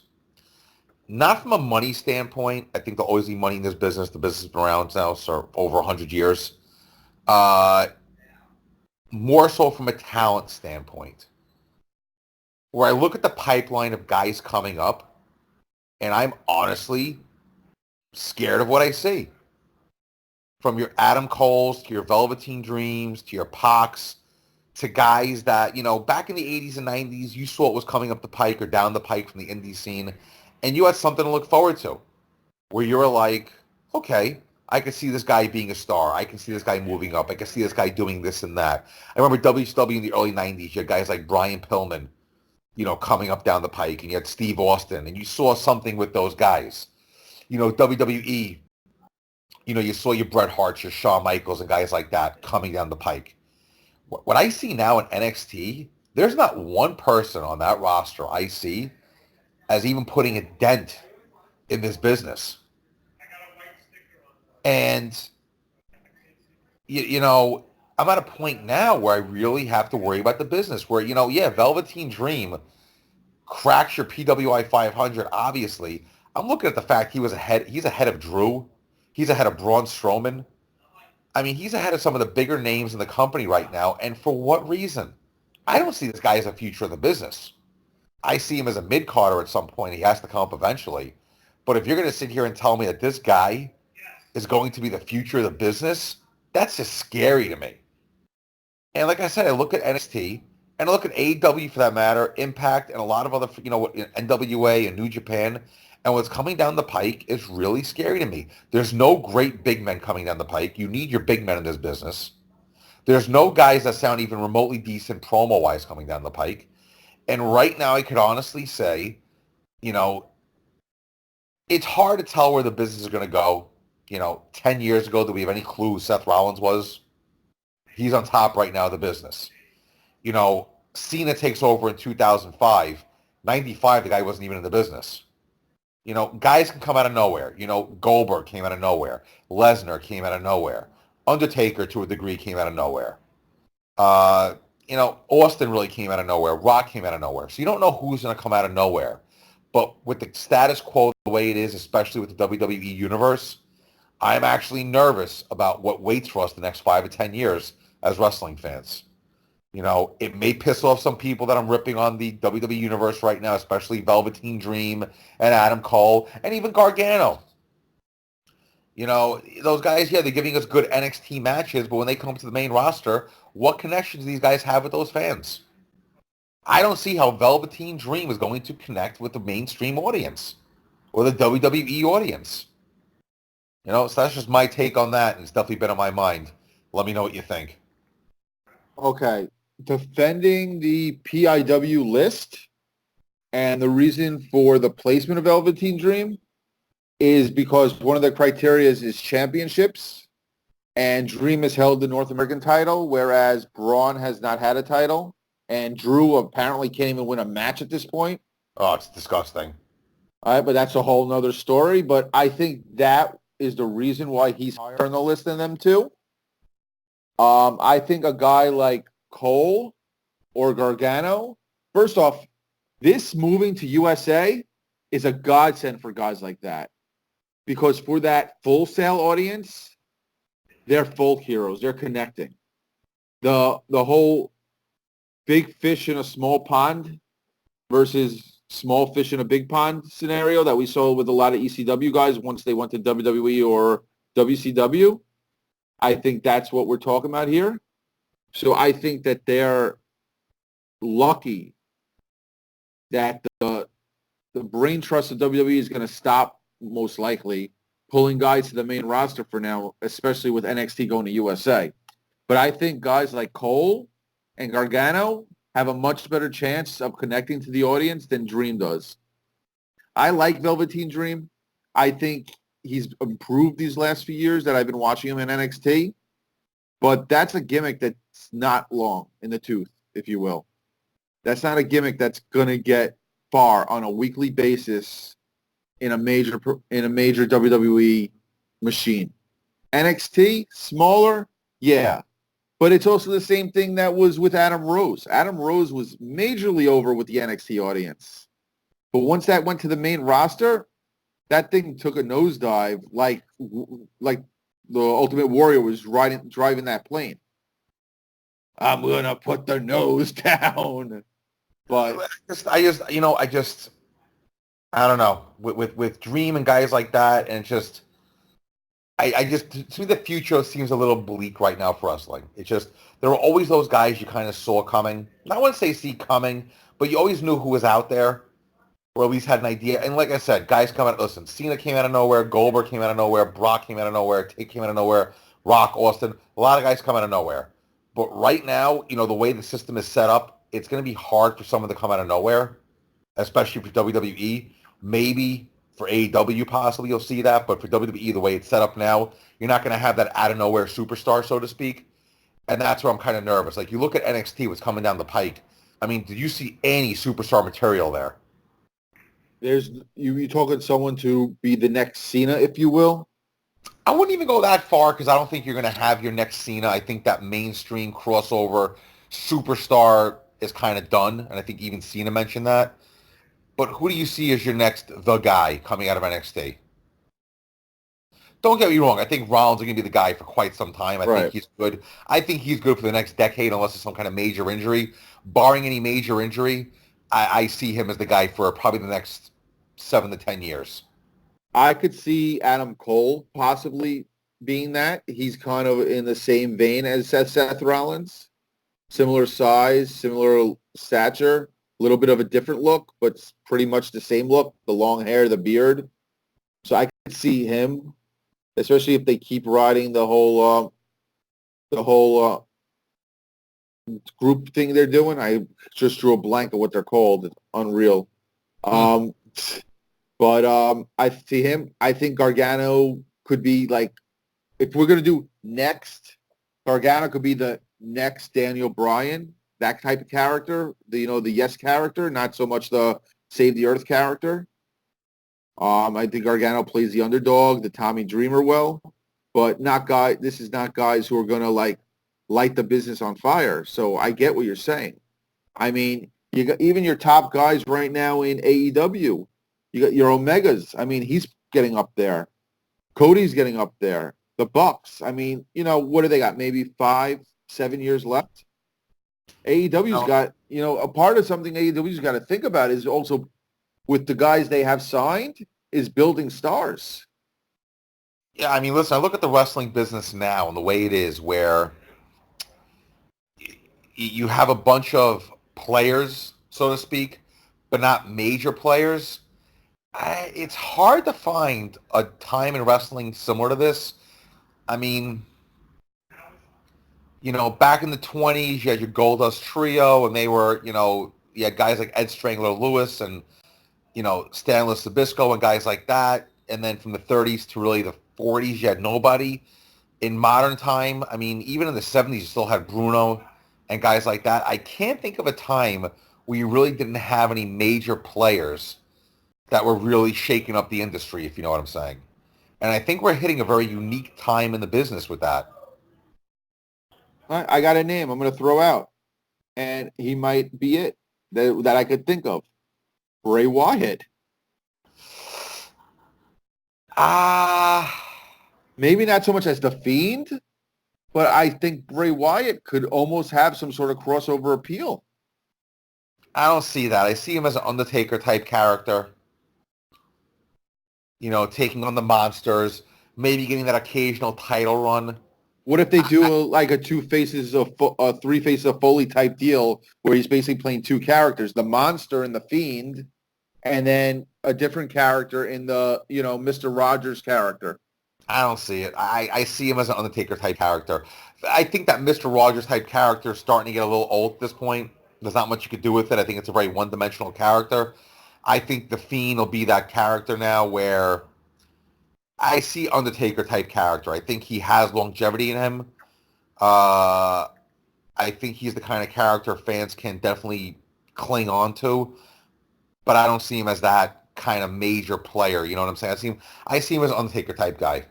Not from a money standpoint. I think there'll always be money in this business. The business has been around now for over 100 years. Uh, More so from a talent standpoint, where I look at the pipeline of guys coming up, and I'm honestly scared of what I see. From your Adam Coles to your Velveteen Dreams to your Pacs to guys that, back in the 80s and 90s, you saw what was coming up the pike or down the pike from the indie scene, and you had something to look forward to, where you were like, okay, I can see this guy being a star. I can see this guy moving up. I can see this guy doing this and that. I remember WCW in the early 90s, you had guys like Brian Pillman, coming up down the pike, and you had Steve Austin, and you saw something with those guys. WWE, you saw your Bret Harts, your Shawn Michaels, and guys like that coming down the pike. What I see now in NXT, there's not one person on that roster I see as even putting a dent in this business. And, I'm at a point now where I really have to worry about the business where, Velveteen Dream cracks your PWI 500, obviously. I'm looking at the fact he's ahead of Drew. He's ahead of Braun Strowman. I mean, he's ahead of some of the bigger names in the company right now. And for what reason? I don't see this guy as a future of the business. I see him as a mid-carder at some point. He has to come up eventually. But if you're going to sit here and tell me that this guy is going to be the future of the business, that's just scary to me. And like I said, I look at NXT and I look at AEW for that matter, Impact, and a lot of other, NWA and New Japan. And what's coming down the pike is really scary to me. There's no great big men coming down the pike. You need your big men in this business. There's no guys that sound even remotely decent promo-wise coming down the pike. And right now, I could honestly say, it's hard to tell where the business is going to go. 10 years ago, do we have any clue who Seth Rollins was? He's on top right now of the business. Cena takes over in 2005. 95, the guy wasn't even in the business. Guys can come out of nowhere. Goldberg came out of nowhere. Lesnar came out of nowhere. Undertaker, to a degree, came out of nowhere. Austin really came out of nowhere. Rock came out of nowhere. So you don't know who's going to come out of nowhere. But with the status quo the way it is, especially with the WWE Universe, I'm actually nervous about what waits for us the next 5 to 10 years as wrestling fans. It may piss off some people that I'm ripping on the WWE Universe right now, especially Velveteen Dream and Adam Cole and even Gargano. Those guys, they're giving us good NXT matches, but when they come to the main roster, what connections do these guys have with those fans? I don't see how Velveteen Dream is going to connect with the mainstream audience or the WWE audience. So that's just my take on that, and it's definitely been on my mind. Let me know what you think. Okay. Defending the PIW list and the reason for the placement of Velveteen Dream is because one of the criteria is championships, and Dream has held the North American title, whereas Braun has not had a title, and Drew apparently can't even win a match at this point. Oh, it's disgusting. All right, but that's a whole nother story. But I think that is the reason why he's higher on the list than them too. I think a guy like Cole or Gargano, first off, this moving to USA is a godsend for guys like that. Because for that Full Sail audience, they're folk heroes. They're connecting. The whole big fish in a small pond versus small fish in a big pond scenario that we saw with a lot of ECW guys once they went to WWE or WCW, I think that's what we're talking about here. So I think that they're lucky that the brain trust of WWE is going to stop, most likely, pulling guys to the main roster for now, especially with NXT going to USA. But I think guys like Cole and Gargano have a much better chance of connecting to the audience than Dream does. I like Velveteen Dream. I think he's improved these last few years that I've been watching him in NXT. But that's a gimmick that's not long in the tooth, if you will. That's not a gimmick that's going to get far on a weekly basis in a major WWE machine. NXT, smaller, yeah. But it's also the same thing that was with Adam Rose. Adam Rose was majorly over with the NXT audience. But once that went to the main roster, that thing took a nosedive like the Ultimate Warrior was driving that plane. I'm going to put the nose down. But I don't know, with Dream and guys like that, and just to me the future seems a little bleak right now for wrestling. It's just there were always those guys you kind of saw coming. I wouldn't say see coming, but you always knew who was out there, or at least had an idea. And like I said, guys come out. Listen, Cena came out of nowhere, Goldberg came out of nowhere, Brock came out of nowhere, Taker came out of nowhere, Rock, Austin. A lot of guys come out of nowhere. But right now, the way the system is set up, it's going to be hard for someone to come out of nowhere, especially for WWE. Maybe for AEW possibly you'll see that, but for WWE, the way it's set up now, you're not going to have that out-of-nowhere superstar, so to speak. And that's where I'm kind of nervous. Like, you look at NXT, what's coming down the pike. I mean, did you see any superstar material there? there's you talking someone to be the next Cena, if you will? I wouldn't even go that far because I don't think you're going to have your next Cena. I think that mainstream crossover superstar is kind of done, and I think even Cena mentioned that. But who do you see as your next the guy coming out of NXT? Don't get me wrong. I think Rollins is going to be the guy for quite some time. I think he's good. I think he's good for the next decade unless it's some kind of major injury. Barring any major injury, I see him as the guy for probably the next 7 to 10 years. I could see Adam Cole possibly being that. He's kind of in the same vein as Seth Rollins. Similar size, similar stature, a little bit of a different look, but pretty much the same look, the long hair, the beard. So I could see him, especially if they keep riding the whole group thing they're doing. I just drew a blank of what they're called. It's unreal. But I see him. I think Gargano could be like, if we're going to do next, Gargano could be the next Daniel Bryan, that type of character, the yes character, not so much the save the earth character. I think Gargano plays the underdog, the Tommy Dreamer well, but this is not guys who are going to like light the business on fire. So I get what you're saying. I mean, you got even your top guys right now in AEW. You got your Omegas. I mean, he's getting up there. Cody's getting up there. The Bucks. I mean, what do they got? Maybe 5-7 years left. AEW's got, a part of something AEW's got to think about is also with the guys they have signed is building stars. Yeah, I mean, listen, I look at the wrestling business now and the way it is where you have a bunch of players, so to speak, but not major players. It's hard to find a time in wrestling similar to this. I mean, back in the 20s, you had your Goldust Trio, and they were, you had guys like Ed Strangler Lewis and, Stanley Sabisco and guys like that. And then from the 30s to really the 40s, you had nobody. In modern time, I mean, even in the 70s, you still had Bruno and guys like that. I can't think of a time where you really didn't have any major players that were really shaking up the industry, if you know what I'm saying. And I think we're hitting a very unique time in the business with that. I got a name I'm going to throw out, and he might be it that I could think of. Bray Wyatt. Maybe not so much as The Fiend, but I think Bray Wyatt could almost have some sort of crossover appeal. I don't see that. I see him as an Undertaker type character. Taking on the monsters, maybe getting that occasional title run. What if they do a three faces of Foley type deal where he's basically playing two characters, the monster and the Fiend, and then a different character in the, Mr. Rogers character? I don't see it. I see him as an Undertaker type character. I think that Mr. Rogers type character is starting to get a little old at this point. There's not much you could do with it. I think it's a very one-dimensional character. I think The Fiend will be that character now where I see Undertaker type character. I think he has longevity in him. I think he's the kind of character fans can definitely cling on to, but I don't see him as that kind of major player. You know what I'm saying? I see him as an Undertaker type guy.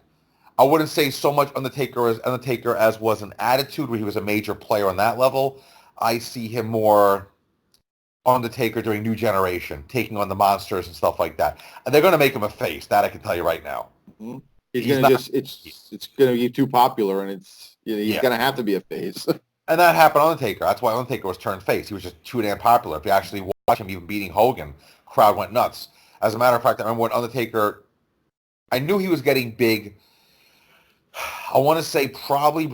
I wouldn't say so much Undertaker as was an Attitude, where he was a major player on that level. I see him more Undertaker during New Generation, taking on the monsters and stuff like that. And they're going to make him a face. That I can tell you right now. Mhm. He's He's gonna not- just it's gonna be too popular, and he's Yeah. gonna have to be a face. And that happened to Undertaker. That's why Undertaker was turned face. He was just too damn popular. If you actually watch him even beating Hogan, crowd went nuts. As a matter of fact, I remember when Undertaker, I knew he was getting big. I want to say probably,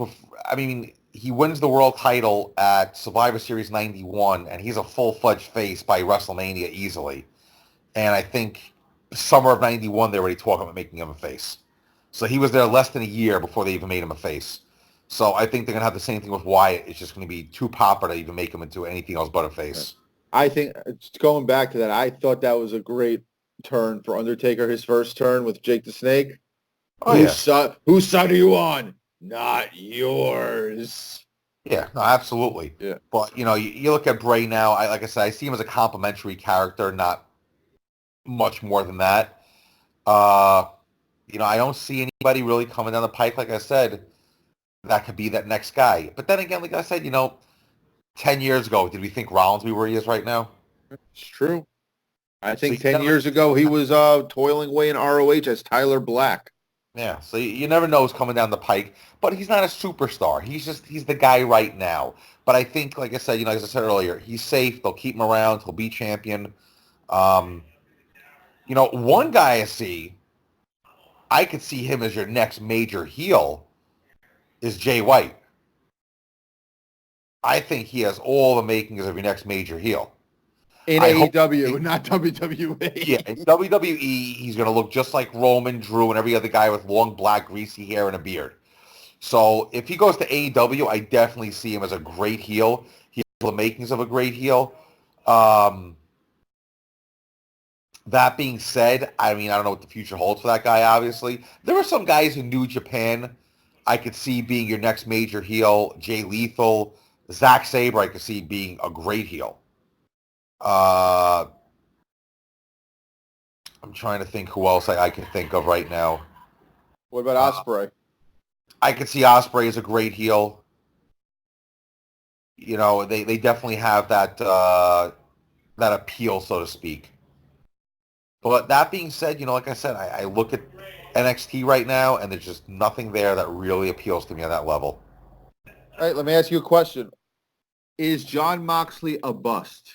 he wins the world title at Survivor Series 91, and he's a full-fledged face by WrestleMania easily. And I think summer of 91, they were already talking about making him a face. So he was there less than a year before they even made him a face. So I think they're going to have the same thing with Wyatt. It's just going to be too popular to even make him into anything else but a face. I think going back to that, I thought that was a great turn for Undertaker. His first turn with Jake the Snake. Oh, yeah. Whose side are you on? Not yours. Yeah, no, absolutely. Yeah. But, you look at Bray now, like I said, I see him as a complimentary character, not much more than that. I don't see anybody really coming down the pike, like I said, that could be that next guy. But then again, like I said, 10 years ago, did we think Rollins would be where he is right now? It's true. I think So you 10 years ago, he was toiling away in ROH as Tyler Black. Yeah, so you never know who's coming down the pike, but he's not a superstar. He's the guy right now. But I think, like I said, as I said earlier, he's safe. They'll keep him around. He'll be champion. One guy I could see him as your next major heel is Jay White. I think he has all the makings of your next major heel. In I hope- AEW, not WWE. Yeah, in WWE, he's going to look just like Roman, Drew, and every other guy with long, black, greasy hair and a beard. So if he goes to AEW, I definitely see him as a great heel. He has the makings of a great heel. That being said, I don't know what the future holds for that guy, obviously. There are some guys in New Japan I could see being your next major heel. Jay Lethal, Zack Sabre, I could see being a great heel. I'm trying to think who else I can think of right now. What about Ospreay? I could see Ospreay as a great heel. They definitely have that appeal, so to speak. But that being said, like I said, I look at NXT right now, and there's just nothing there that really appeals to me on that level. All right, let me ask you a question. Is Jon Moxley a bust?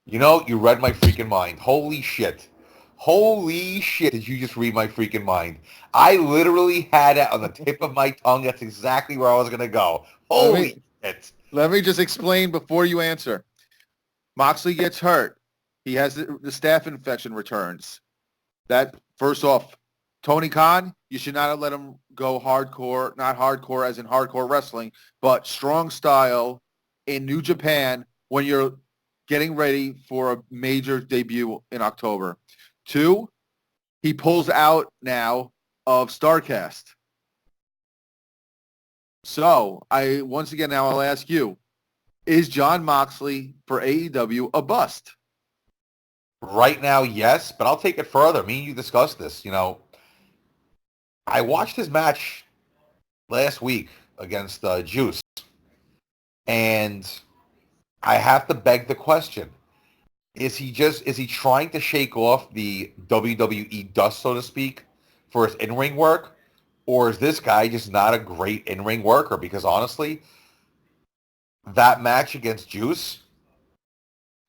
You read my freaking mind. Holy shit. Holy shit, did you just read my freaking mind? I literally had it on the tip of my tongue. That's exactly where I was going to go. Holy shit. Let me just explain before you answer. Moxley gets hurt. He has the staph infection returns. That, first off, Tony Khan, you should not have let him go hardcore, not hardcore as in hardcore wrestling, but strong style in New Japan when you're getting ready for a major debut in October. 2, he pulls out now of StarCast. So, once again, now I'll ask you, is Jon Moxley for AEW a bust? Right now, yes, but I'll take it further. Me and you discussed this. I watched his match last week against Juice, and I have to beg the question. Is he trying to shake off the WWE dust, so to speak, for his in-ring work? Or is this guy just not a great in-ring worker? Because honestly, that match against Juice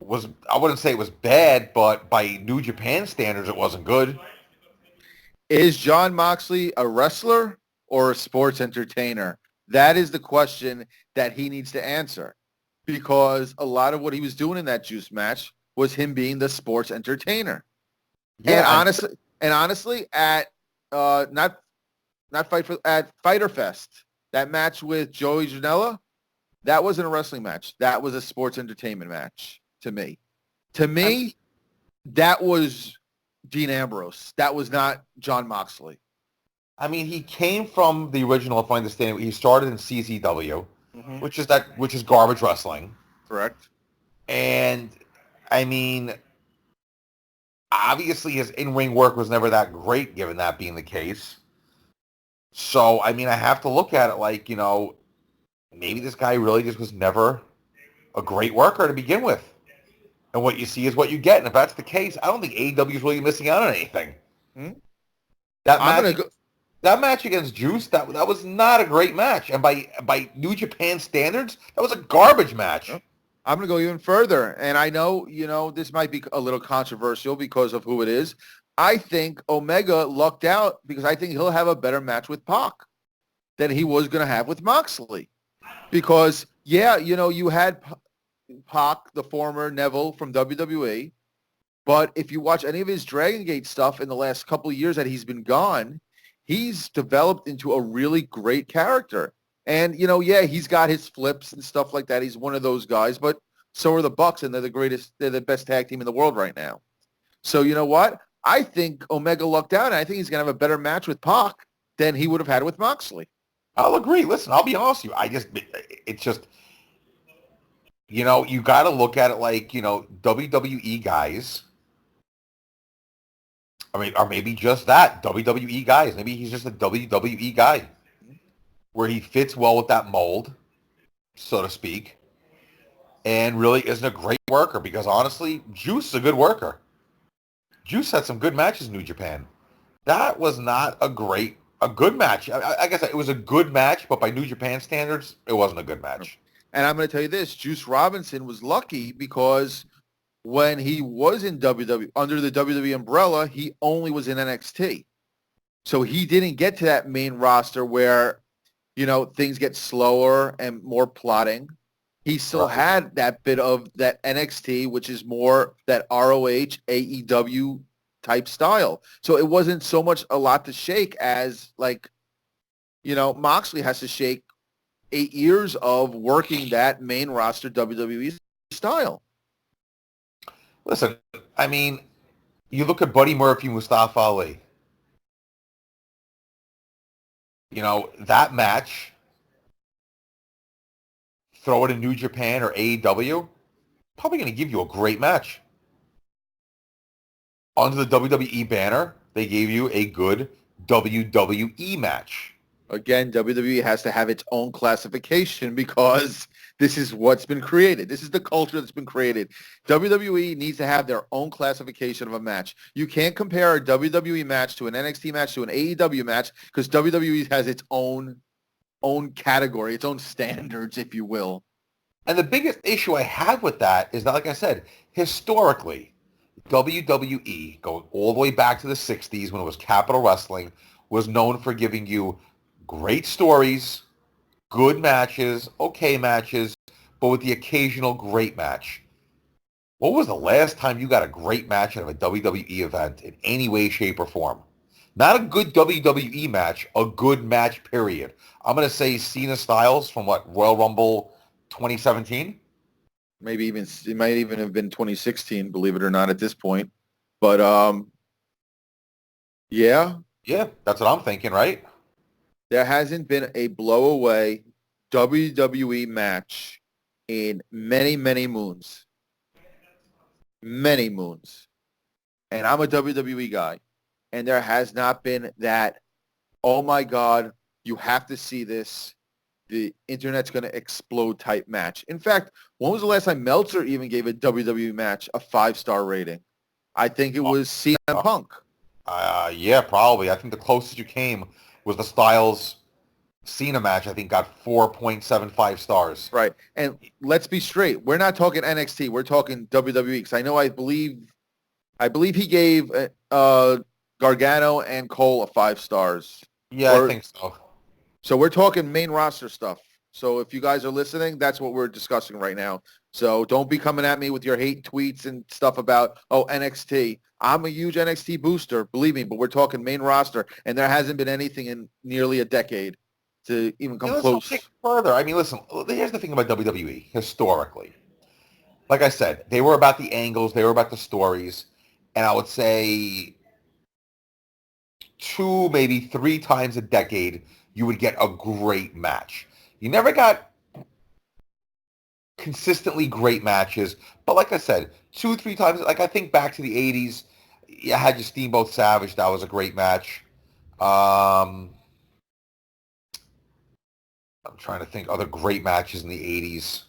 I wouldn't say it was bad, but by New Japan standards, it wasn't good. Is Jon Moxley a wrestler or a sports entertainer? That is the question that he needs to answer, because a lot of what he was doing in that Juice match was him being the sports entertainer. Yeah, And honestly, at at Fyter Fest, that match with Joey Janela, that wasn't a wrestling match. That was a sports entertainment match to me. To me, That was Dean Ambrose. That was not John Moxley. I mean, he came from the original, if I understand it, he started in CZW, Mm-hmm. which is garbage wrestling. Correct. And I mean, obviously his in-ring work was never that great, given that being the case. So, I mean, I have to look at it like, maybe this guy really just was never a great worker to begin with. And what you see is what you get. And if that's the case, I don't think AEW is really missing out on anything. Hmm? That I'm match, gonna go. that match against Juice, that was not a great match. And by New Japan standards, that was a garbage match. Yep. I'm going to go even further. And I know, this might be a little controversial because of who it is. I think Omega lucked out because I think he'll have a better match with Pac than he was going to have with Moxley. Because, yeah, you had Pac, the former Neville from WWE. But if you watch any of his Dragon Gate stuff in the last couple of years that he's been gone, he's developed into a really great character. And, yeah, he's got his flips and stuff like that. He's one of those guys, but so are the Bucks, and they're the best tag team in the world right now. So you know what? I think Omega lucked out, and I think he's going to have a better match with Pac than he would have had with Moxley. I'll agree. Listen, I'll be honest with you. It's just, you got to look at it like, WWE guys. I mean, or maybe just that, WWE guys. Maybe he's just a WWE guy where he fits well with that mold, so to speak, and really isn't a great worker because honestly, Juice is a good worker. Juice had some good matches in New Japan. That was not a good match. I guess it was a good match, but by New Japan standards, it wasn't a good match. And I'm going to tell you this, Juice Robinson was lucky because when he was in WWE, under the WWE umbrella, he only was in NXT. So he didn't get to that main roster where, things get slower and more plotting. He still had that bit of that NXT, which is more that ROH, AEW type style. So it wasn't so much a lot to shake as Moxley has to shake 8 years of working that main roster WWE style. Listen, I mean, you look at Buddy Murphy, Mustafa Ali. That match, throw it in New Japan or AEW, probably going to give you a great match. Under the WWE banner, they gave you a good WWE match. Again, WWE has to have its own classification because this is what's been created. This is the culture that's been created. WWE needs to have their own classification of a match. You can't compare a WWE match to an NXT match to an AEW match because WWE has its own category, its own standards, if you will. And the biggest issue I have with that is that, like I said, historically, WWE, going all the way back to the 60s when it was Capital Wrestling, was known for giving you great stories, good matches, okay matches, but with the occasional great match. What was the last time you got a great match out of a WWE event in any way, shape, or form? Not a good WWE match, a good match, period. I'm going to say Cena Styles from Royal Rumble 2017? Maybe even, it might even have been 2016, believe it or not, at this point. But, yeah. Yeah, that's what I'm thinking, right? There hasn't been a blow-away WWE match in many, many moons. Many moons. And I'm a WWE guy. And there has not been that, oh my God, you have to see this. The internet's going to explode type match. In fact, when was the last time Meltzer even gave a WWE match a 5-star rating? I think it was CM Punk. Yeah, probably. I think the closest you came was the Styles Cena match. I think got 4.75 stars. Right. And let's be straight. We're not talking NXT. We're talking WWE. Because I believe he gave Gargano and Cole a 5 stars. Yeah, I think so. So we're talking main roster stuff. So if you guys are listening, that's what we're discussing right now. So don't be coming at me with your hate tweets and stuff about, NXT. I'm a huge NXT booster, believe me, but we're talking main roster, and there hasn't been anything in nearly a decade to even come close. Take further. I mean, listen, here's the thing about WWE historically. Like I said, they were about the angles. They were about the stories. and I would say 2, maybe 3 times a decade, you would get a great match. You never got consistently great matches, but like I said, 2, 3 times. Like I think back to the '80s, you had your Steamboat Savage. That was a great match. I'm trying to think other great matches in the '80s.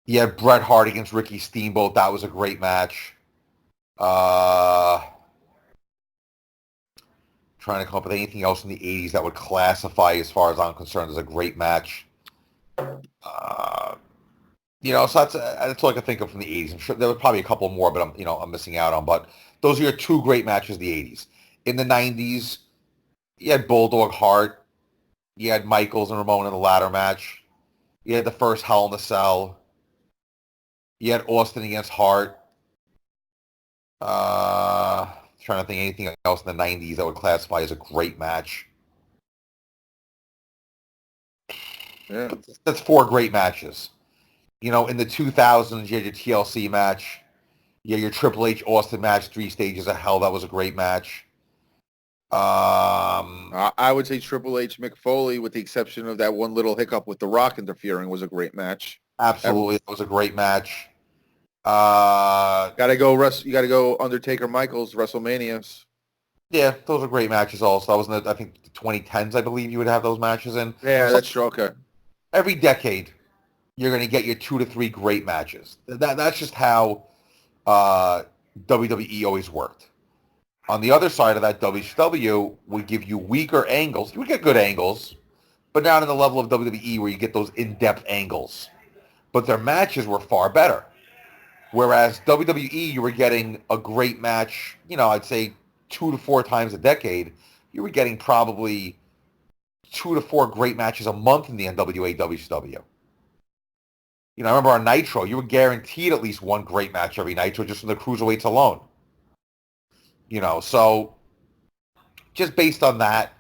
You had Bret Hart against Ricky Steamboat. That was a great match. Trying to come up with anything else in the '80s that would classify, as far as I'm concerned, as a great match. So that's all I can think of from the '80s. I'm sure there were probably a couple more, but I'm missing out on. But those are your 2 great matches of the '80s. In the '90s, you had Bulldog Hart, you had Michaels and Ramon in the ladder match, you had the first Hell in the Cell, you had Austin against Hart. Trying to think anything else in the '90s that would classify as a great match. Yeah. That's 4 great matches. In the 2000s, you had your TLC match. You had your Triple H Austin match, 3 Stages of Hell. That was a great match. I would say Triple H Mick Foley, with the exception of that one little hiccup with The Rock interfering, was a great match. Absolutely, that was a great match. You gotta go Undertaker Michaels WrestleManias. Yeah, those are great matches also. That was in I think the 2010s, I believe you would have those matches in. Yeah, So that's true. Okay. every decade, you're going to get your 2 to 3 great matches. That's just how WWE always worked. On the other side of that, WCW would give you weaker angles. You would get good angles, but not in the level of WWE where you get those in-depth angles. But their matches were far better. Whereas WWE, you were getting a great match, I'd say 2 to 4 times a decade. You were getting probably 2 to 4 great matches a month in the NWA WCW. I remember on Nitro, you were guaranteed at least 1 great match every Nitro just from the cruiserweights alone. So just based on that,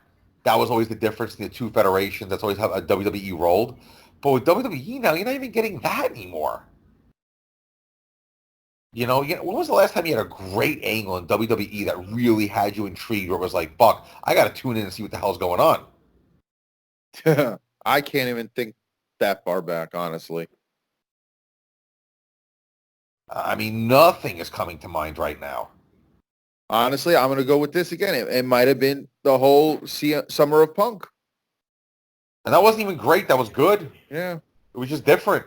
that was always the difference in the 2 federations. That's always how a WWE rolled. But with WWE now, you're not even getting that anymore. When was the last time you had a great angle in WWE that really had you intrigued, where it was like, fuck, I got to tune in and see what the hell's going on? I can't even think that far back, honestly. I mean, nothing is coming to mind right now. Honestly, I'm going to go with this again. It might have been the whole Summer of Punk. And that wasn't even great. That was good. Yeah. It was just different.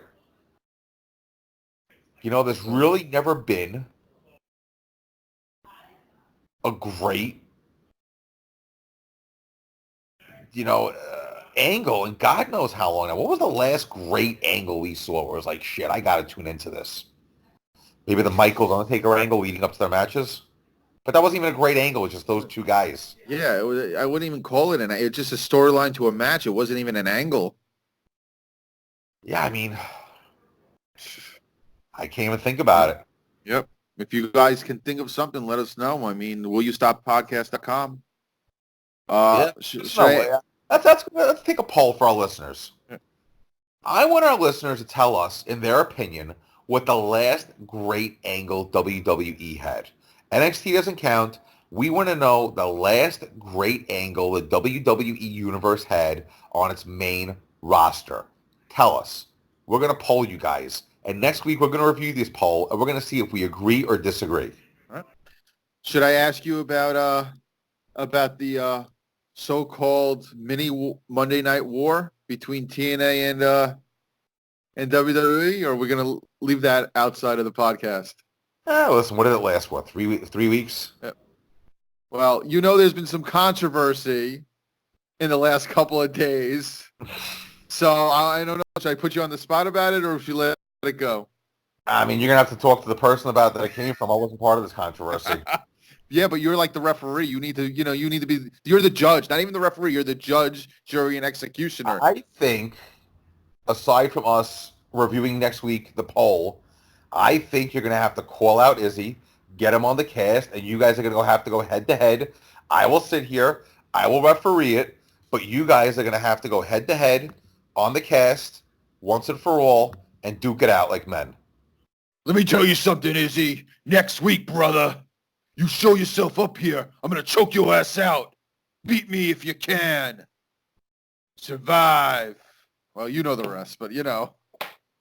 There's really never been a great, angle, and God knows how long now. What was the last great angle we saw where it was like, shit, I got to tune into this? Maybe the Michaels Undertaker angle leading up to their matches? But that wasn't even a great angle. It was just those 2 guys. Yeah, I wouldn't even call it it's just a storyline to a match. It wasn't even an angle. Yeah, I mean, I can't even think about it. Yep. If you guys can think of something, let us know. I mean, willyoustop.podcast.com. Let's take a poll for our listeners. Yeah. I want our listeners to tell us, in their opinion, what the last great angle WWE had. NXT doesn't count. We want to know the last great angle the WWE Universe had on its main roster. Tell us. We're going to poll you guys. And next week, we're going to review this poll, and we're going to see if we agree or disagree. All right. Should I ask you about the so-called mini Monday Night War between TNA and WWE, or are we going to leave that outside of the podcast? Listen, what did it last, 3 weeks? Yeah. Well, there's been some controversy in the last couple of days. So I don't know, should I put you on the spot about it, or should you let it go? I mean, you're going to have to talk to the person about that it came from. I wasn't part of this controversy. Yeah, but you're like the referee. You need to be, you're the judge, not even the referee. You're the judge, jury, and executioner. I think, aside from us reviewing next week the poll, I think you're going to have to call out Izzy, get him on the cast, and you guys are going to have to go head-to-head. I will sit here. I will referee it, but you guys are going to have to go head-to-head on the cast once and for all and duke it out like men. Let me tell you something, Izzy. Next week, brother, You show yourself up here. I'm going to choke your ass out. Beat me if you can. Survive. Well, you know the rest, but you know.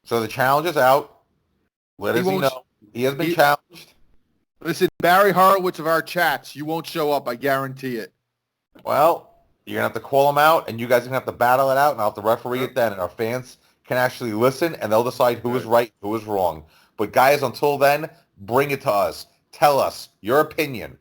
So the challenge is out. Let He us won't- know. He has been he- challenged. Listen, Barry Horowitz of our chats, you won't show up. I guarantee it. Well, you're going to have to call him out, and you guys are going to have to battle it out, and I'll have to referee it then, and our fans can actually listen, and they'll decide who is right, who is wrong. But guys, until then, bring it to us. Tell us your opinion.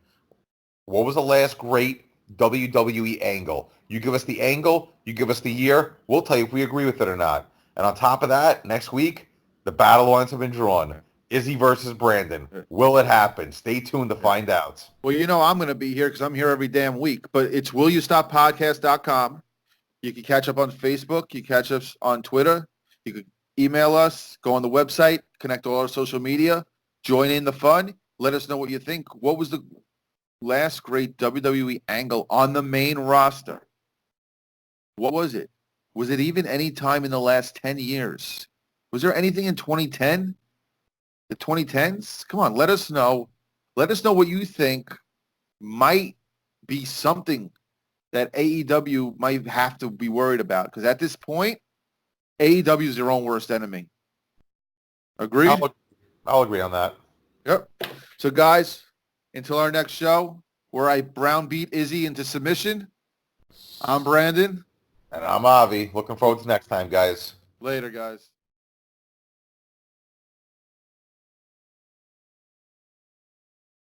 What was the last great WWE angle? You give us the angle, you give us the year, we'll tell you if we agree with it or not. And on top of that, next week, the battle lines have been drawn. Izzy versus Brandon. Will it happen? Stay tuned to find out. Well, you know I'm going to be here because I'm here every damn week. But it's willyousstoppodcast.com. You can catch up on Facebook. You catch us on Twitter. You can email us. Go on the website. Connect all our social media. Join in the fun. Let us know what you think. What was the last great WWE angle on the main roster? What was it? Was it even any time in the last 10 years? Was there anything in 2010? The 2010s? Come on, let us know. Let us know what you think might be something that AEW might have to be worried about. Because at this point, AEW is their own worst enemy. Agreed? I'll agree on that. Yep. So guys, until our next show, where I brown beat Izzy into submission, I'm Brandon. And I'm Avi. Looking forward to next time, guys. Later, guys.